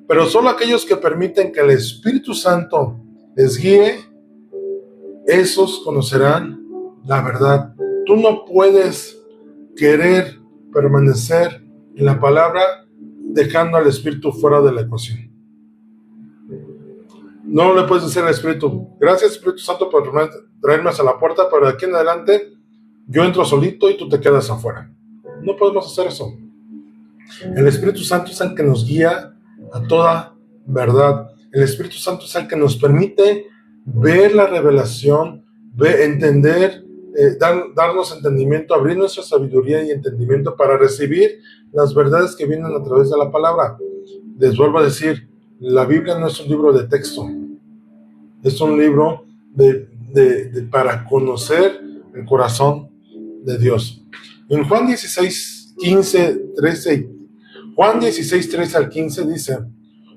A: pero solo aquellos que permiten que el Espíritu Santo les guíe, esos conocerán la verdad. Tú no puedes querer permanecer en la palabra dejando al Espíritu fuera de la ecuación. No le puedes decir al Espíritu, gracias Espíritu Santo por traerme hacia la puerta, pero de aquí en adelante yo entro solito y tú te quedas afuera. No podemos hacer eso. El Espíritu Santo es el que nos guía a toda verdad. El Espíritu Santo es el que nos permite ver la revelación, entender, darnos entendimiento, abrir nuestra sabiduría y entendimiento para recibir las verdades que vienen a través de la palabra. Les vuelvo a decir, la Biblia no es un libro de texto, es un libro para conocer el corazón de Dios. En Juan 16, 15, 13, Juan 16, 13 al 15 dice,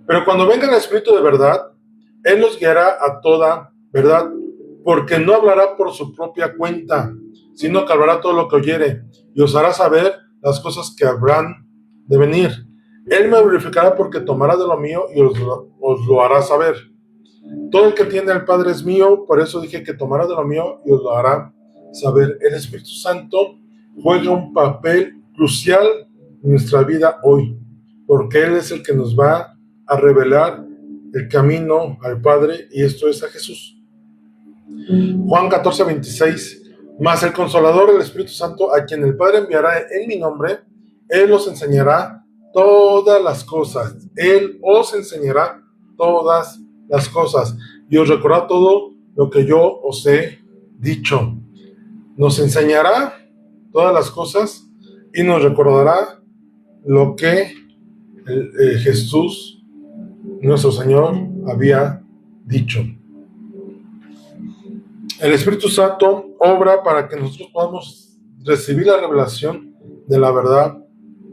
A: pero cuando venga el Espíritu de verdad, Él los guiará a toda verdad, porque no hablará por su propia cuenta, sino que hablará todo lo que oyere, y os hará saber las cosas que habrán de venir. Él me glorificará porque tomará de lo mío y os lo hará saber. Todo el que tiene al Padre es mío, por eso dije que tomará de lo mío y os lo hará saber. El Espíritu Santo juega un papel crucial en nuestra vida hoy, porque Él es el que nos va a revelar el camino al Padre, y esto es a Jesús. Juan 14, 26. Mas el Consolador, el Espíritu Santo, a quien el Padre enviará en mi nombre, Él os enseñará todas las cosas. Él os enseñará todas las cosas y os recordará todo lo que yo os he dicho. Nos enseñará todas las cosas y nos recordará lo que Jesús, nuestro Señor, había dicho. El Espíritu Santo obra para que nosotros podamos recibir la revelación de la verdad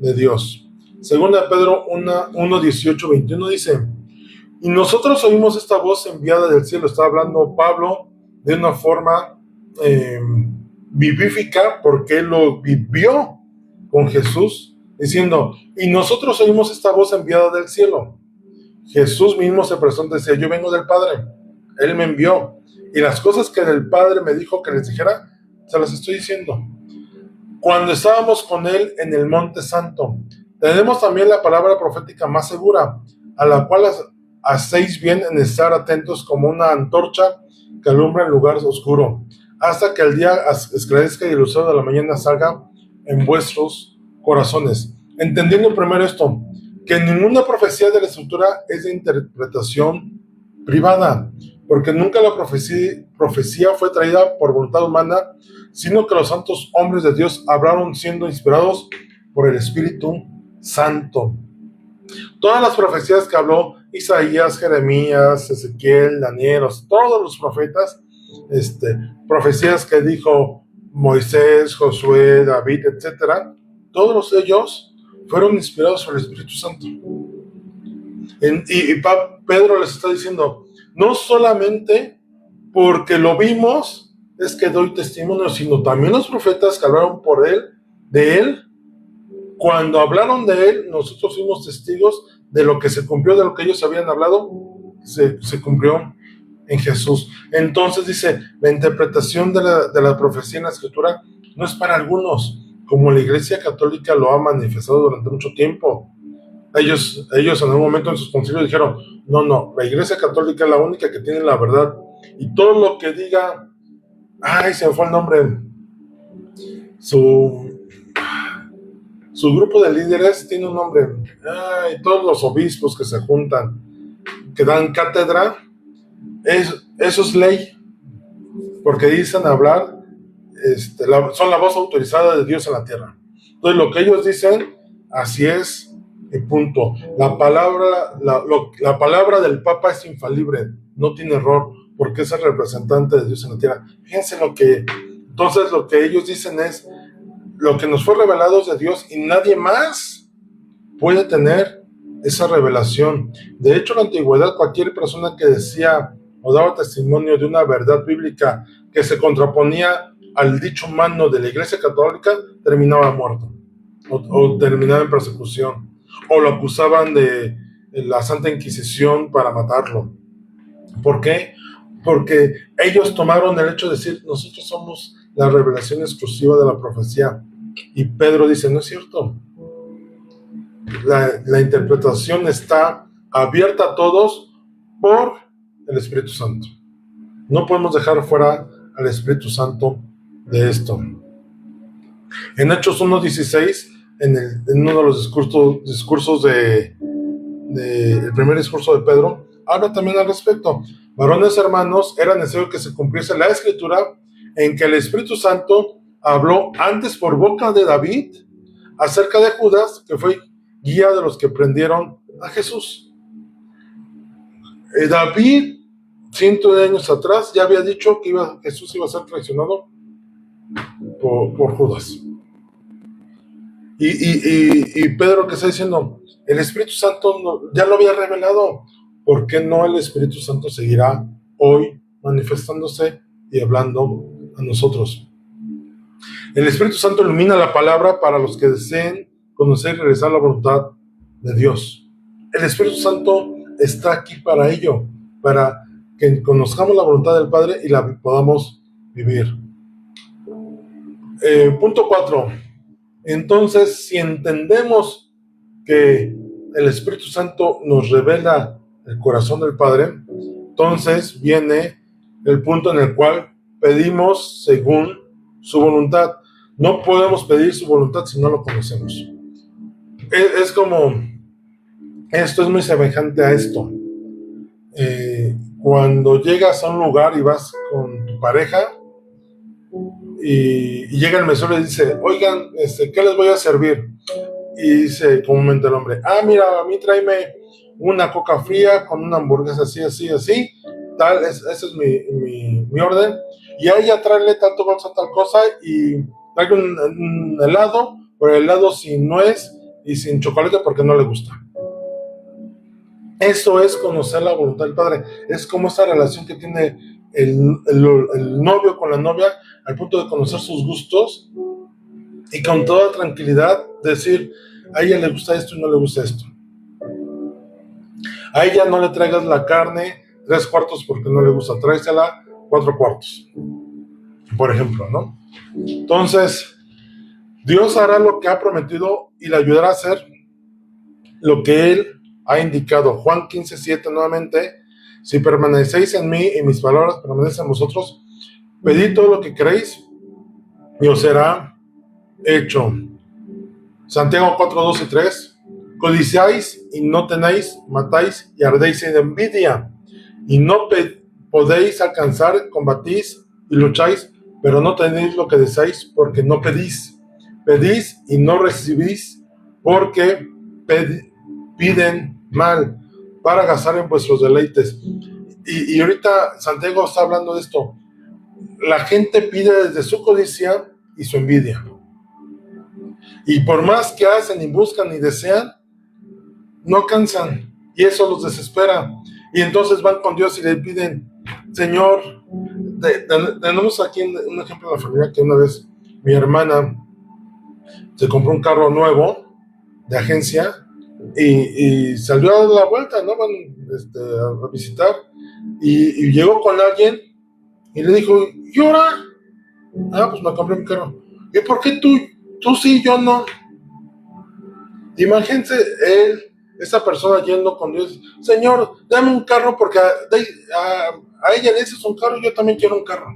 A: de Dios. Segunda de Pedro 1, 18, 21 dice, y nosotros oímos esta voz enviada del cielo. Está hablando Pablo de una forma vivífica, porque él lo vivió con Jesús, diciendo, y nosotros oímos esta voz enviada del cielo. Jesús mismo se presentó y decía, yo vengo del Padre, Él me envió, y las cosas que el Padre me dijo que les dijera, se las estoy diciendo. Cuando estábamos con Él en el Monte Santo, tenemos también la palabra profética más segura, a la cual hacéis bien en estar atentos como una antorcha que alumbra en lugar oscuro, hasta que el día esclarezca y el lucero de la mañana salga en vuestros corazones. Entendiendo primero esto, que ninguna profecía de la Escritura es de interpretación privada, porque nunca la profecía fue traída por voluntad humana, sino que los santos hombres de Dios hablaron siendo inspirados por el Espíritu Santo. Todas las profecías que habló Isaías, Jeremías, Ezequiel, Daniel, todos los profetas, profecías que dijo Moisés, Josué, David, etcétera, todos ellos fueron inspirados por el Espíritu Santo. Y Pedro les está diciendo, no solamente porque lo vimos es que doy testimonio, sino también los profetas que hablaron de él, cuando hablaron de él, nosotros fuimos testigos de lo que se cumplió, de lo que ellos habían hablado, se cumplió en Jesús. Entonces dice, la interpretación de la profecía en la Escritura no es para algunos, como la Iglesia Católica lo ha manifestado durante mucho tiempo. Ellos en algún momento en sus concilios dijeron, no, la Iglesia Católica es la única que tiene la verdad y todo lo que diga, ay, se me fue el nombre, su grupo de líderes tiene un nombre, ay, todos los obispos que se juntan, que dan cátedra, eso es ley, porque dicen hablar, son la voz autorizada de Dios en la tierra. Entonces lo que ellos dicen, así es, y punto. La palabra del Papa es infalible, no tiene error, porque es el representante de Dios en la tierra. Fíjense entonces lo que ellos dicen es, lo que nos fue revelado es de Dios y nadie más puede tener esa revelación. De hecho, en la antigüedad, cualquier persona que decía o daba testimonio de una verdad bíblica que se contraponía al dicho humano de la Iglesia Católica, terminaba muerto o terminaba en persecución, o lo acusaban de la Santa Inquisición para matarlo. ¿Por qué? Porque ellos tomaron el hecho de decir, nosotros somos la revelación exclusiva de la profecía. Y Pedro dice, no es cierto. La interpretación está abierta a todos por el Espíritu Santo. No podemos dejar fuera al Espíritu Santo de esto. En Hechos 1:16, en uno de los discursos el primer discurso de Pedro, habla también al respecto. Varones hermanos, era necesario que se cumpliese la Escritura en que el Espíritu Santo habló antes por boca de David acerca de Judas, que fue guía de los que prendieron a Jesús. David, cientos de años atrás, ya había dicho que Jesús iba a ser traicionado por Judas. Y Pedro, que está diciendo, el Espíritu Santo ya lo había revelado. ¿Por qué no el Espíritu Santo seguirá hoy manifestándose y hablando a nosotros? El Espíritu Santo ilumina la palabra para los que deseen conocer y realizar la voluntad de Dios. El Espíritu Santo está aquí para ello, para que conozcamos la voluntad del Padre y la podamos vivir. Punto 4. Entonces, si entendemos que el Espíritu Santo nos revela el corazón del Padre, entonces viene el punto en el cual pedimos según su voluntad. No podemos pedir su voluntad si no lo conocemos. Es como, esto es muy semejante a esto. Cuando llegas a un lugar y vas con tu pareja y llega el mesero y dice, oigan, ¿qué les voy a servir? Y dice comúnmente el hombre, mira, a mí tráeme una coca fría con una hamburguesa así, así, así, tal, ese es mi orden, y a ella tráele tanto cosa, tal cosa, y traigo un helado, pero el helado sin nuez y sin chocolate porque no le gusta. Eso es conocer la voluntad del Padre, es como esa relación que tiene el novio con la novia, al punto de conocer sus gustos, y con toda tranquilidad decir, a ella le gusta esto y no le gusta esto. A ella no le traigas la carne 3/4 porque no le gusta, tráesela 4/4, por ejemplo, ¿no? Entonces, Dios hará lo que ha prometido y le ayudará a hacer lo que Él ha indicado. Juan 15:7 nuevamente, si permanecéis en mí y mis palabras permanecen en vosotros, pedid todo lo que queréis y os será hecho. Santiago 4:2 y 3, codiciáis y no tenéis, matáis y ardéis de envidia, y no podéis alcanzar, combatís y lucháis, pero no tenéis lo que deseáis porque no pedís. Pedís y no recibís porque piden mal para gastar en vuestros deleites. Y ahorita Santiago está hablando de esto. La gente pide desde su codicia y su envidia. Y por más que hacen y buscan y desean, no alcanzan. Y eso los desespera. Y entonces van con Dios y le piden, Señor, tenemos aquí un ejemplo de la familia que una vez mi hermana se compró un carro nuevo de agencia y salió a dar la vuelta, ¿no? A visitar. Y llegó con alguien y le dijo, ¿y ahora? Pues me compré mi carro. ¿Y por qué tú sí, yo no? Imagínense él esa persona yendo con Dios, Señor, dame un carro porque a ella le dices un carro, yo también quiero un carro.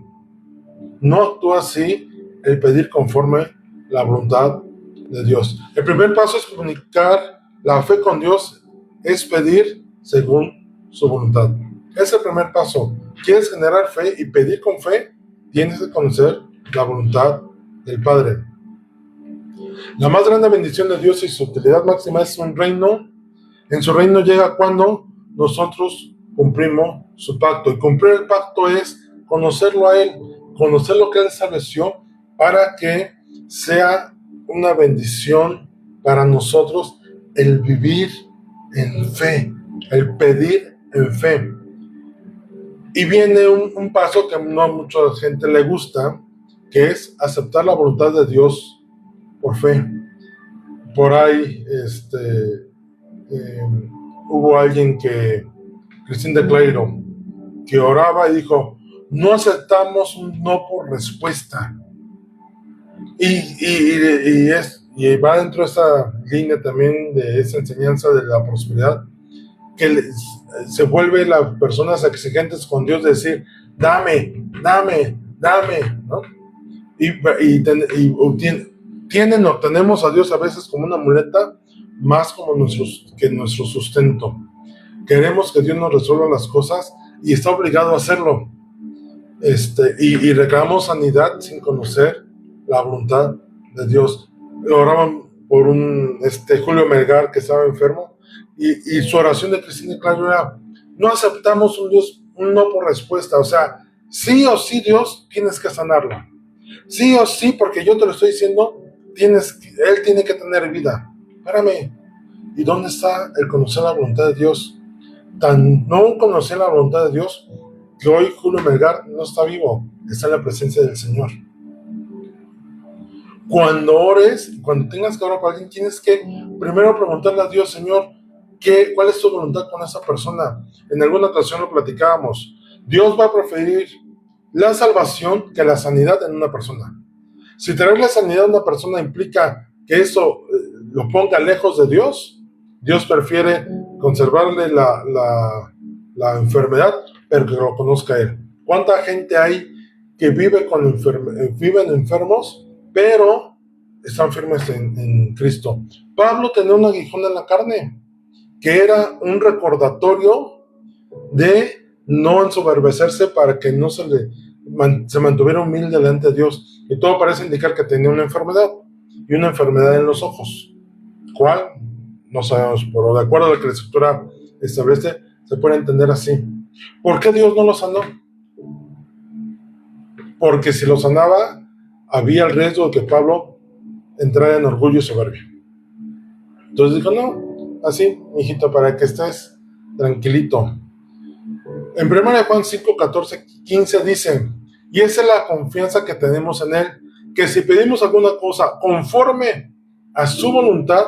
A: No actúa así el pedir conforme la voluntad de Dios. El primer paso es comunicar la fe con Dios, es pedir según su voluntad. Es el primer paso. ¿Quieres generar fe y pedir con fe? Tienes que conocer la voluntad del Padre. La más grande bendición de Dios y su utilidad máxima es un reino. En su reino llega cuando nosotros cumplimos su pacto. Y cumplir el pacto es conocerlo a Él, conocer lo que Él estableció para que sea una bendición para nosotros el vivir en fe, el pedir en fe. Y viene un paso que no a mucha gente le gusta, que es aceptar la voluntad de Dios por fe. Por ahí hubo alguien Christine de Clairo, que oraba y dijo, no aceptamos un no por respuesta. Y va dentro de esa línea también de esa enseñanza de la prosperidad, que se vuelve las personas exigentes con Dios de decir, dame, ¿no? Tenemos a Dios a veces como una muleta, más como nuestro sustento. Queremos que Dios nos resuelva las cosas y está obligado a hacerlo. Y reclamamos sanidad sin conocer la voluntad de Dios. Oraban por Julio Melgar que estaba enfermo y su oración de Cristina Claro era, no aceptamos un no por respuesta, o sea, sí o sí Dios tienes que sanarlo, sí o sí porque yo te lo estoy diciendo, Él tiene que tener vida. Espérame, ¿y dónde está el conocer la voluntad de Dios? No conocer la voluntad de Dios que hoy Julio Melgar no está vivo, está en la presencia del Señor. Cuando ores, cuando tengas que orar con alguien, tienes que primero preguntarle a Dios, Señor, ¿cuál es tu voluntad con esa persona? En alguna ocasión lo platicábamos. Dios va a preferir la salvación que la sanidad en una persona. Si traer la sanidad a una persona implica que eso lo ponga lejos de Dios, Dios prefiere conservarle la enfermedad, pero que lo conozca Él. ¿Cuánta gente hay que viven enfermos, pero están firmes en Cristo? Pablo tenía un aguijón en la carne, que era un recordatorio de no ensoberbecerse para que no se mantuviera humilde delante de Dios. Y todo parece indicar que tenía una enfermedad, y una enfermedad en los ojos. ¿Cuál? No sabemos, pero de acuerdo a lo que la Escritura establece, se puede entender así. ¿Por qué Dios no lo sanó? Porque si lo sanaba, había el riesgo de que Pablo entrara en orgullo y soberbia. Entonces dijo, no, así, hijito, para que estés tranquilito. En 1 Juan 5, 14, 15 dice, y esa es la confianza que tenemos en Él, que si pedimos alguna cosa conforme a su voluntad,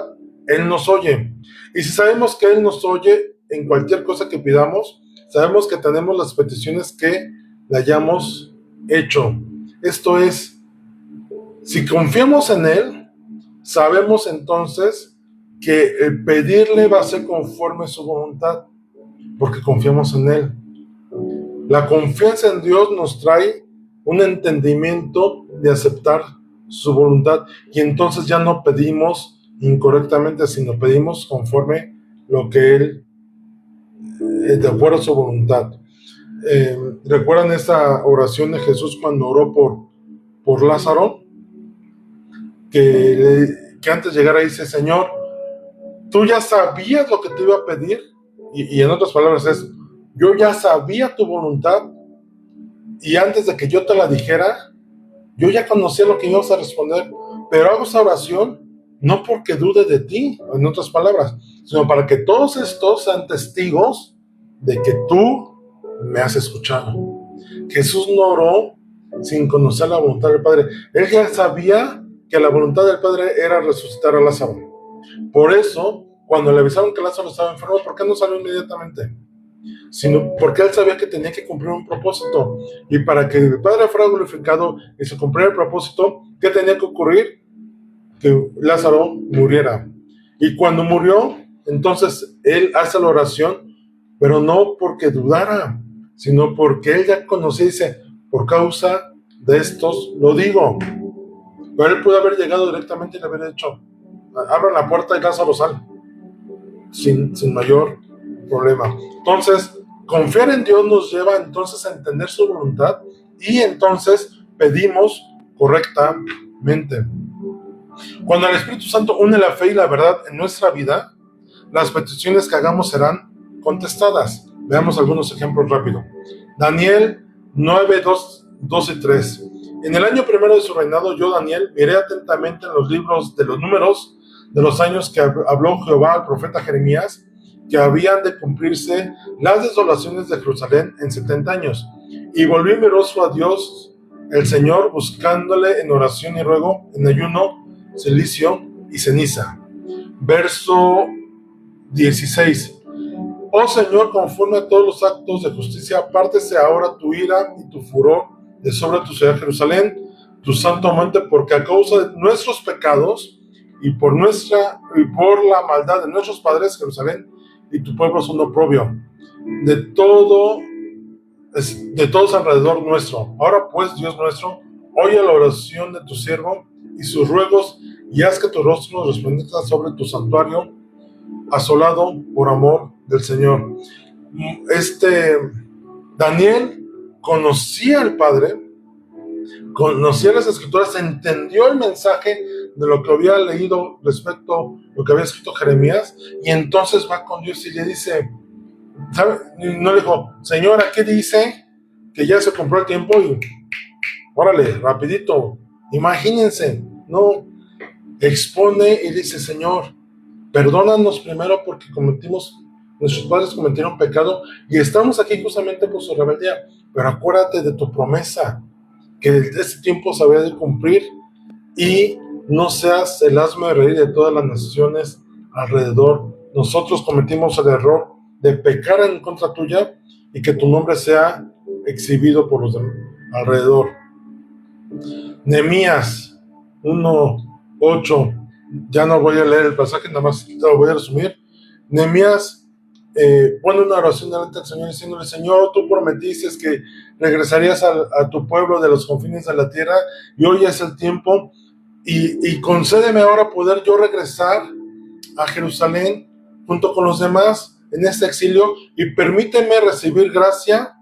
A: Él nos oye. Y si sabemos que Él nos oye en cualquier cosa que pidamos, sabemos que tenemos las peticiones que le hayamos hecho. Esto es, si confiamos en Él, sabemos entonces que el pedirle va a ser conforme a su voluntad, porque confiamos en Él. La confianza en Dios nos trae un entendimiento de aceptar su voluntad, y entonces ya no pedimos incorrectamente, sino pedimos conforme lo que Él, de acuerdo a su voluntad. ¿Recuerdan esta oración de Jesús cuando oró por Lázaro? Que antes de llegar ahí dice, Señor, tú ya sabías lo que te iba a pedir, y en otras palabras es, yo ya sabía tu voluntad, y antes de que yo te la dijera, yo ya conocía lo que ibas a responder, pero hago esa oración no porque dude de ti, en otras palabras, sino para que todos estos sean testigos de que tú me has escuchado. Jesús no oró sin conocer la voluntad del Padre. Él ya sabía que la voluntad del Padre era resucitar a Lázaro. Por eso, cuando le avisaron que Lázaro estaba enfermo, ¿por qué no salió inmediatamente? Sino porque él sabía que tenía que cumplir un propósito. Y para que el Padre fuera glorificado y se cumpliera el propósito, ¿qué tenía que ocurrir? Que Lázaro muriera. Y cuando murió, entonces él hace la oración, pero no porque dudara, sino porque él ya conocía y dice, por causa de estos lo digo. Pero él pudo haber llegado directamente y le haber dicho, abran la puerta y Lázaro sale, sin mayor problema. Entonces, confiar en Dios nos lleva entonces a entender su voluntad y entonces pedimos correctamente. Cuando el Espíritu Santo une la fe y la verdad en nuestra vida, las peticiones que hagamos serán contestadas. Veamos algunos ejemplos rápido. Daniel 9, 2 y 3. En el año primero de su reinado, yo, Daniel, miré atentamente en los libros de los números de los años que habló Jehová al profeta Jeremías, que habían de cumplirse las desolaciones de Jerusalén en 70 años. Y volví miroso a Dios, el Señor, buscándole en oración y ruego, en ayuno, cilicio y ceniza. Verso 16. Oh Señor, conforme a todos los actos de justicia, apártese ahora tu ira y tu furor de sobre tu ciudad Jerusalén, tu santo monte, porque a causa de nuestros pecados y por la maldad de nuestros padres, Jerusalén y tu pueblo son oprobio de todos alrededor nuestro. Ahora pues, Dios nuestro, oye la oración de tu siervo y sus ruegos, y haz que tu rostro resplandezca sobre tu santuario asolado por amor del Señor. Daniel conocía al Padre, conocía las Escrituras, entendió el mensaje de lo que había leído respecto a lo que había escrito Jeremías, y entonces va con Dios y le dice, ¿sabe? No le dijo, Señora, ¿qué dice? Que ya se compró el tiempo y órale, rapidito. Imagínense, no, expone y dice, Señor, perdónanos primero porque nuestros padres cometieron pecado y estamos aquí justamente por su rebeldía, pero acuérdate de tu promesa, que desde ese tiempo se había de cumplir, y no seas el hazme reír de todas las naciones alrededor. Nosotros cometimos el error de pecar en contra tuya y que tu nombre sea exhibido por los alrededor. Nehemías 1:8. Ya no voy a leer el pasaje, nada más te lo voy a resumir. Nehemías pone una oración delante del Señor diciéndole, Señor, tú prometiste que regresarías a tu pueblo de los confines de la tierra, y hoy es el tiempo, y concédeme ahora poder yo regresar a Jerusalén junto con los demás en este exilio, y permíteme recibir gracia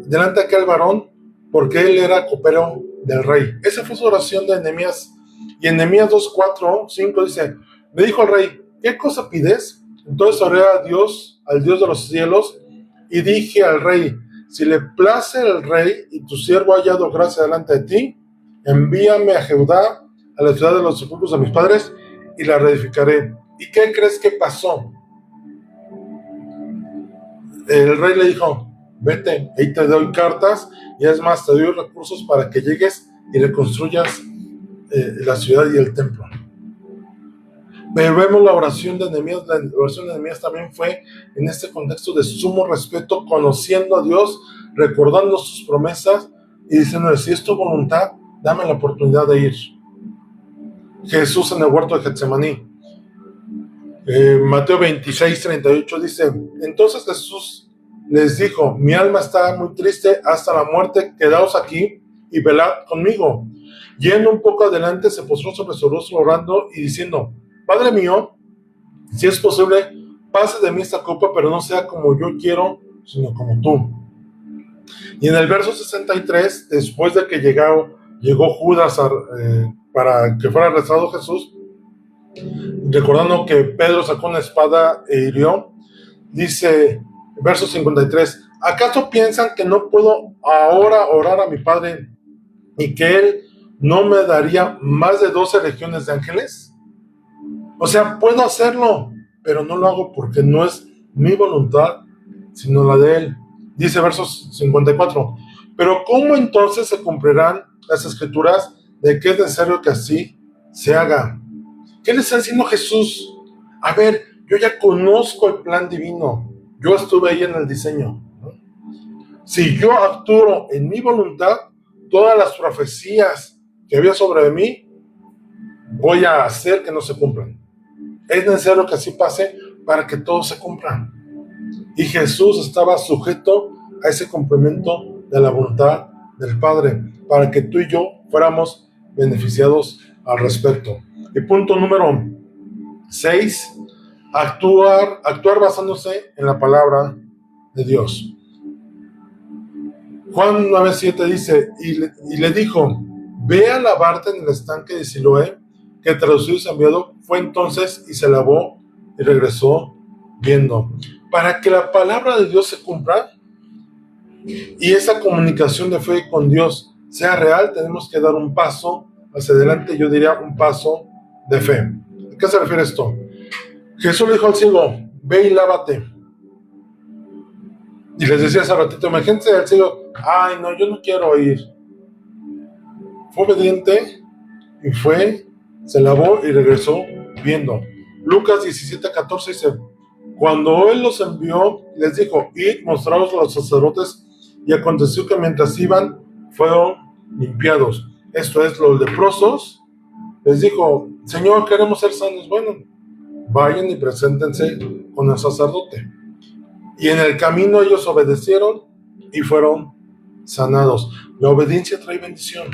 A: delante de aquel varón, porque él era copero del rey. Esa fue su oración de Nehemías. Y en Nehemías 2:4-5 dice, me dijo el rey, ¿qué cosa pides? Entonces oré a Dios, al Dios de los cielos, y dije al rey, si le place el rey y tu siervo ha hallado gracia delante de ti, envíame a Judá, a la ciudad de los sepulcros de mis padres, y la reedificaré. ¿Y qué crees que pasó? El rey le dijo, vete, ahí te doy cartas, y es más, te doy recursos para que llegues y reconstruyas la ciudad y el templo. Pero vemos la oración de Nehemías. La oración de Nehemías también fue en este contexto de sumo respeto, conociendo a Dios, recordando sus promesas y diciéndole, si es tu voluntad, dame la oportunidad de ir. Jesús en el huerto de Getsemaní. Mateo 26:38 dice, entonces Jesús les dijo, mi alma está muy triste hasta la muerte, quedaos aquí y velad conmigo. Yendo un poco adelante, se postró sobre su rostro orando y diciendo, Padre mío, si es posible, pase de mí esta copa, pero no sea como yo quiero, sino como tú. Y en el verso 63, después de que llegó Judas para que fuera arrestado Jesús, recordando que Pedro sacó una espada e hirió, dice, verso 53, ¿acaso piensan que no puedo ahora orar a mi Padre y que Él no me daría más de 12 legiones de ángeles? O sea, puedo hacerlo, pero no lo hago porque no es mi voluntad, sino la de Él. Dice versos 54, pero ¿cómo entonces se cumplirán las escrituras de que es necesario que así se haga? ¿Qué le está diciendo Jesús? A ver, yo ya conozco el plan divino, yo estuve ahí en el diseño, ¿no? Si yo actúo en mi voluntad, todas las profecías que había sobre mí, voy a hacer que no se cumplan. Es necesario que así pase para que todo se cumpla. Y Jesús estaba sujeto a ese cumplimiento de la voluntad del Padre, para que tú y yo fuéramos beneficiados al respecto. Y punto número 6, actuar basándose en la palabra de Dios. Juan 9:7 dice, y le dijo, ve a lavarte en el estanque de Siloé, que traducido y enviado, fue entonces y se lavó y regresó viendo. Para que la palabra de Dios se cumpla y esa comunicación de fe con Dios sea real, tenemos que dar un paso hacia adelante, yo diría un paso de fe. ¿A qué se refiere esto? Jesús le dijo al ciego, ve y lávate. Y les decía hace ratito, imagínense al ciego, ay no, yo no quiero ir. Fue obediente y fue, se lavó y regresó viendo. Lucas 17:14 dice, cuando él los envió, les dijo, id, mostraos a los sacerdotes, y aconteció que mientras iban, fueron limpiados. Esto es, los leprosos, les dijo, Señor, queremos ser sanos. Bueno, vayan y preséntense con el sacerdote. Y en el camino ellos obedecieron y fueron sanados. La obediencia trae bendición.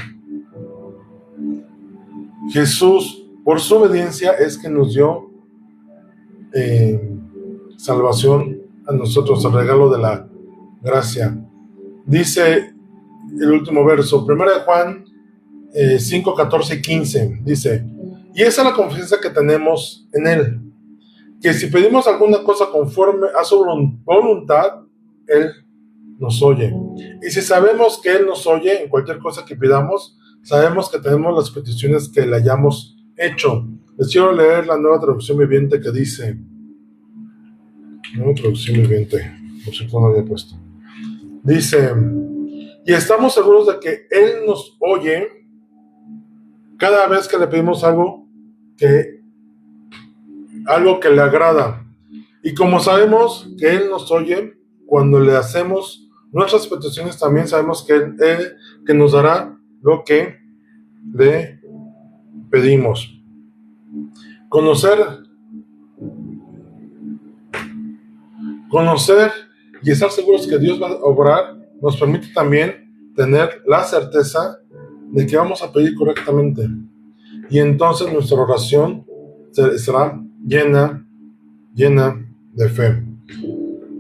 A: Jesús, por su obediencia, es que nos dio salvación a nosotros, el regalo de la gracia. Dice el último verso, 1 Juan 5, 14 y 15, dice, y esa es la confianza que tenemos en Él, que si pedimos alguna cosa conforme a su voluntad, Él nos oye. Y si sabemos que Él nos oye en cualquier cosa que pidamos, sabemos que tenemos las peticiones que le hayamos hecho. Les quiero leer la nueva traducción viviente que dice, nueva traducción viviente, por cierto no había puesto, dice, y estamos seguros de que Él nos oye cada vez que le pedimos algo que le agrada. Y como sabemos que Él nos oye, cuando le hacemos nuestras peticiones, también sabemos que Él que nos dará lo que le pedimos. Conocer y estar seguros que Dios va a obrar nos permite también tener la certeza de que vamos a pedir correctamente. Y entonces nuestra oración será llena de fe.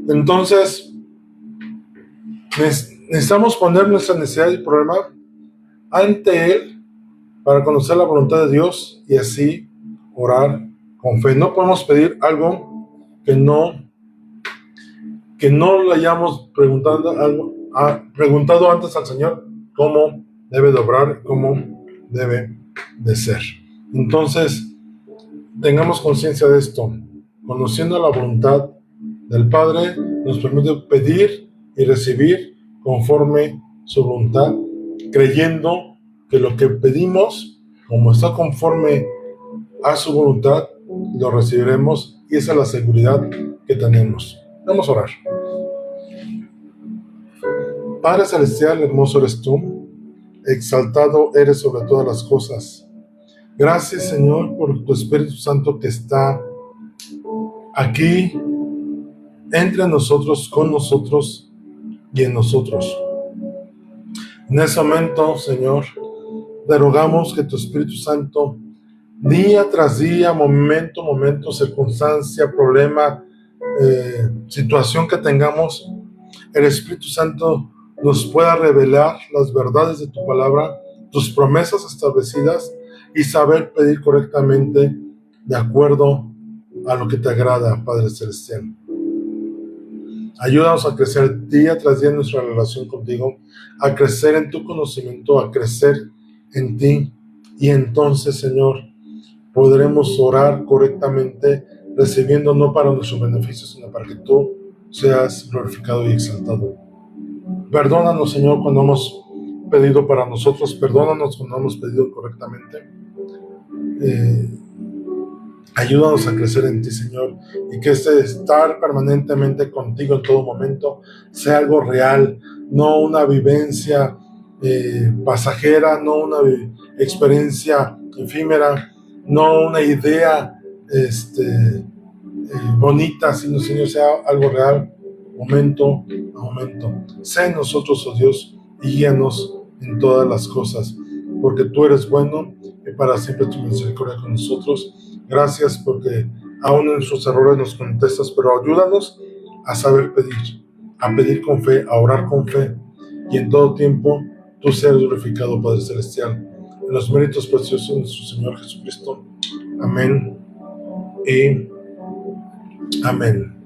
A: Entonces, necesitamos poner nuestra necesidad y problema ante Él para conocer la voluntad de Dios y así orar con fe. No podemos pedir algo que no le hayamos preguntado antes al Señor cómo debe de obrar, cómo debe de ser. Entonces, tengamos conciencia de esto. Conociendo la voluntad del Padre, nos permite pedir y recibir conforme su voluntad, creyendo que lo que pedimos, como está conforme a su voluntad, lo recibiremos, y esa es la seguridad que tenemos. Vamos a orar. Padre Celestial, hermoso eres tú, exaltado eres sobre todas las cosas. Gracias, Señor, por tu Espíritu Santo que está aquí, entre nosotros, con nosotros y en nosotros. En ese momento, Señor, te rogamos que tu Espíritu Santo, día tras día, momento, circunstancia, problema, situación que tengamos, el Espíritu Santo nos pueda revelar las verdades de tu palabra, tus promesas establecidas, y saber pedir correctamente de acuerdo a lo que te agrada, Padre Celestial. Ayúdanos a crecer día tras día en nuestra relación contigo, a crecer en tu conocimiento, a crecer en ti, y entonces, Señor, podremos orar correctamente, recibiendo no para nuestro beneficio, sino para que tú seas glorificado y exaltado. Perdónanos, Señor, cuando hemos pedido para nosotros, perdónanos cuando hemos pedido correctamente. Ayúdanos a crecer en ti, Señor, y que este estar permanentemente contigo en todo momento sea algo real, no una vivencia pasajera, no una experiencia efímera, no una idea bonita, sino, Señor, sea algo real, momento a momento. Sé en nosotros, oh Dios, y guíanos en todas las cosas, porque tú eres bueno y para siempre tu misericordia con nosotros. Gracias porque aún en nuestros errores nos contestas, pero ayúdanos a saber pedir, a pedir con fe, a orar con fe, y en todo tiempo tú seas glorificado, Padre Celestial, en los méritos preciosos de nuestro Señor Jesucristo. Amén y amén.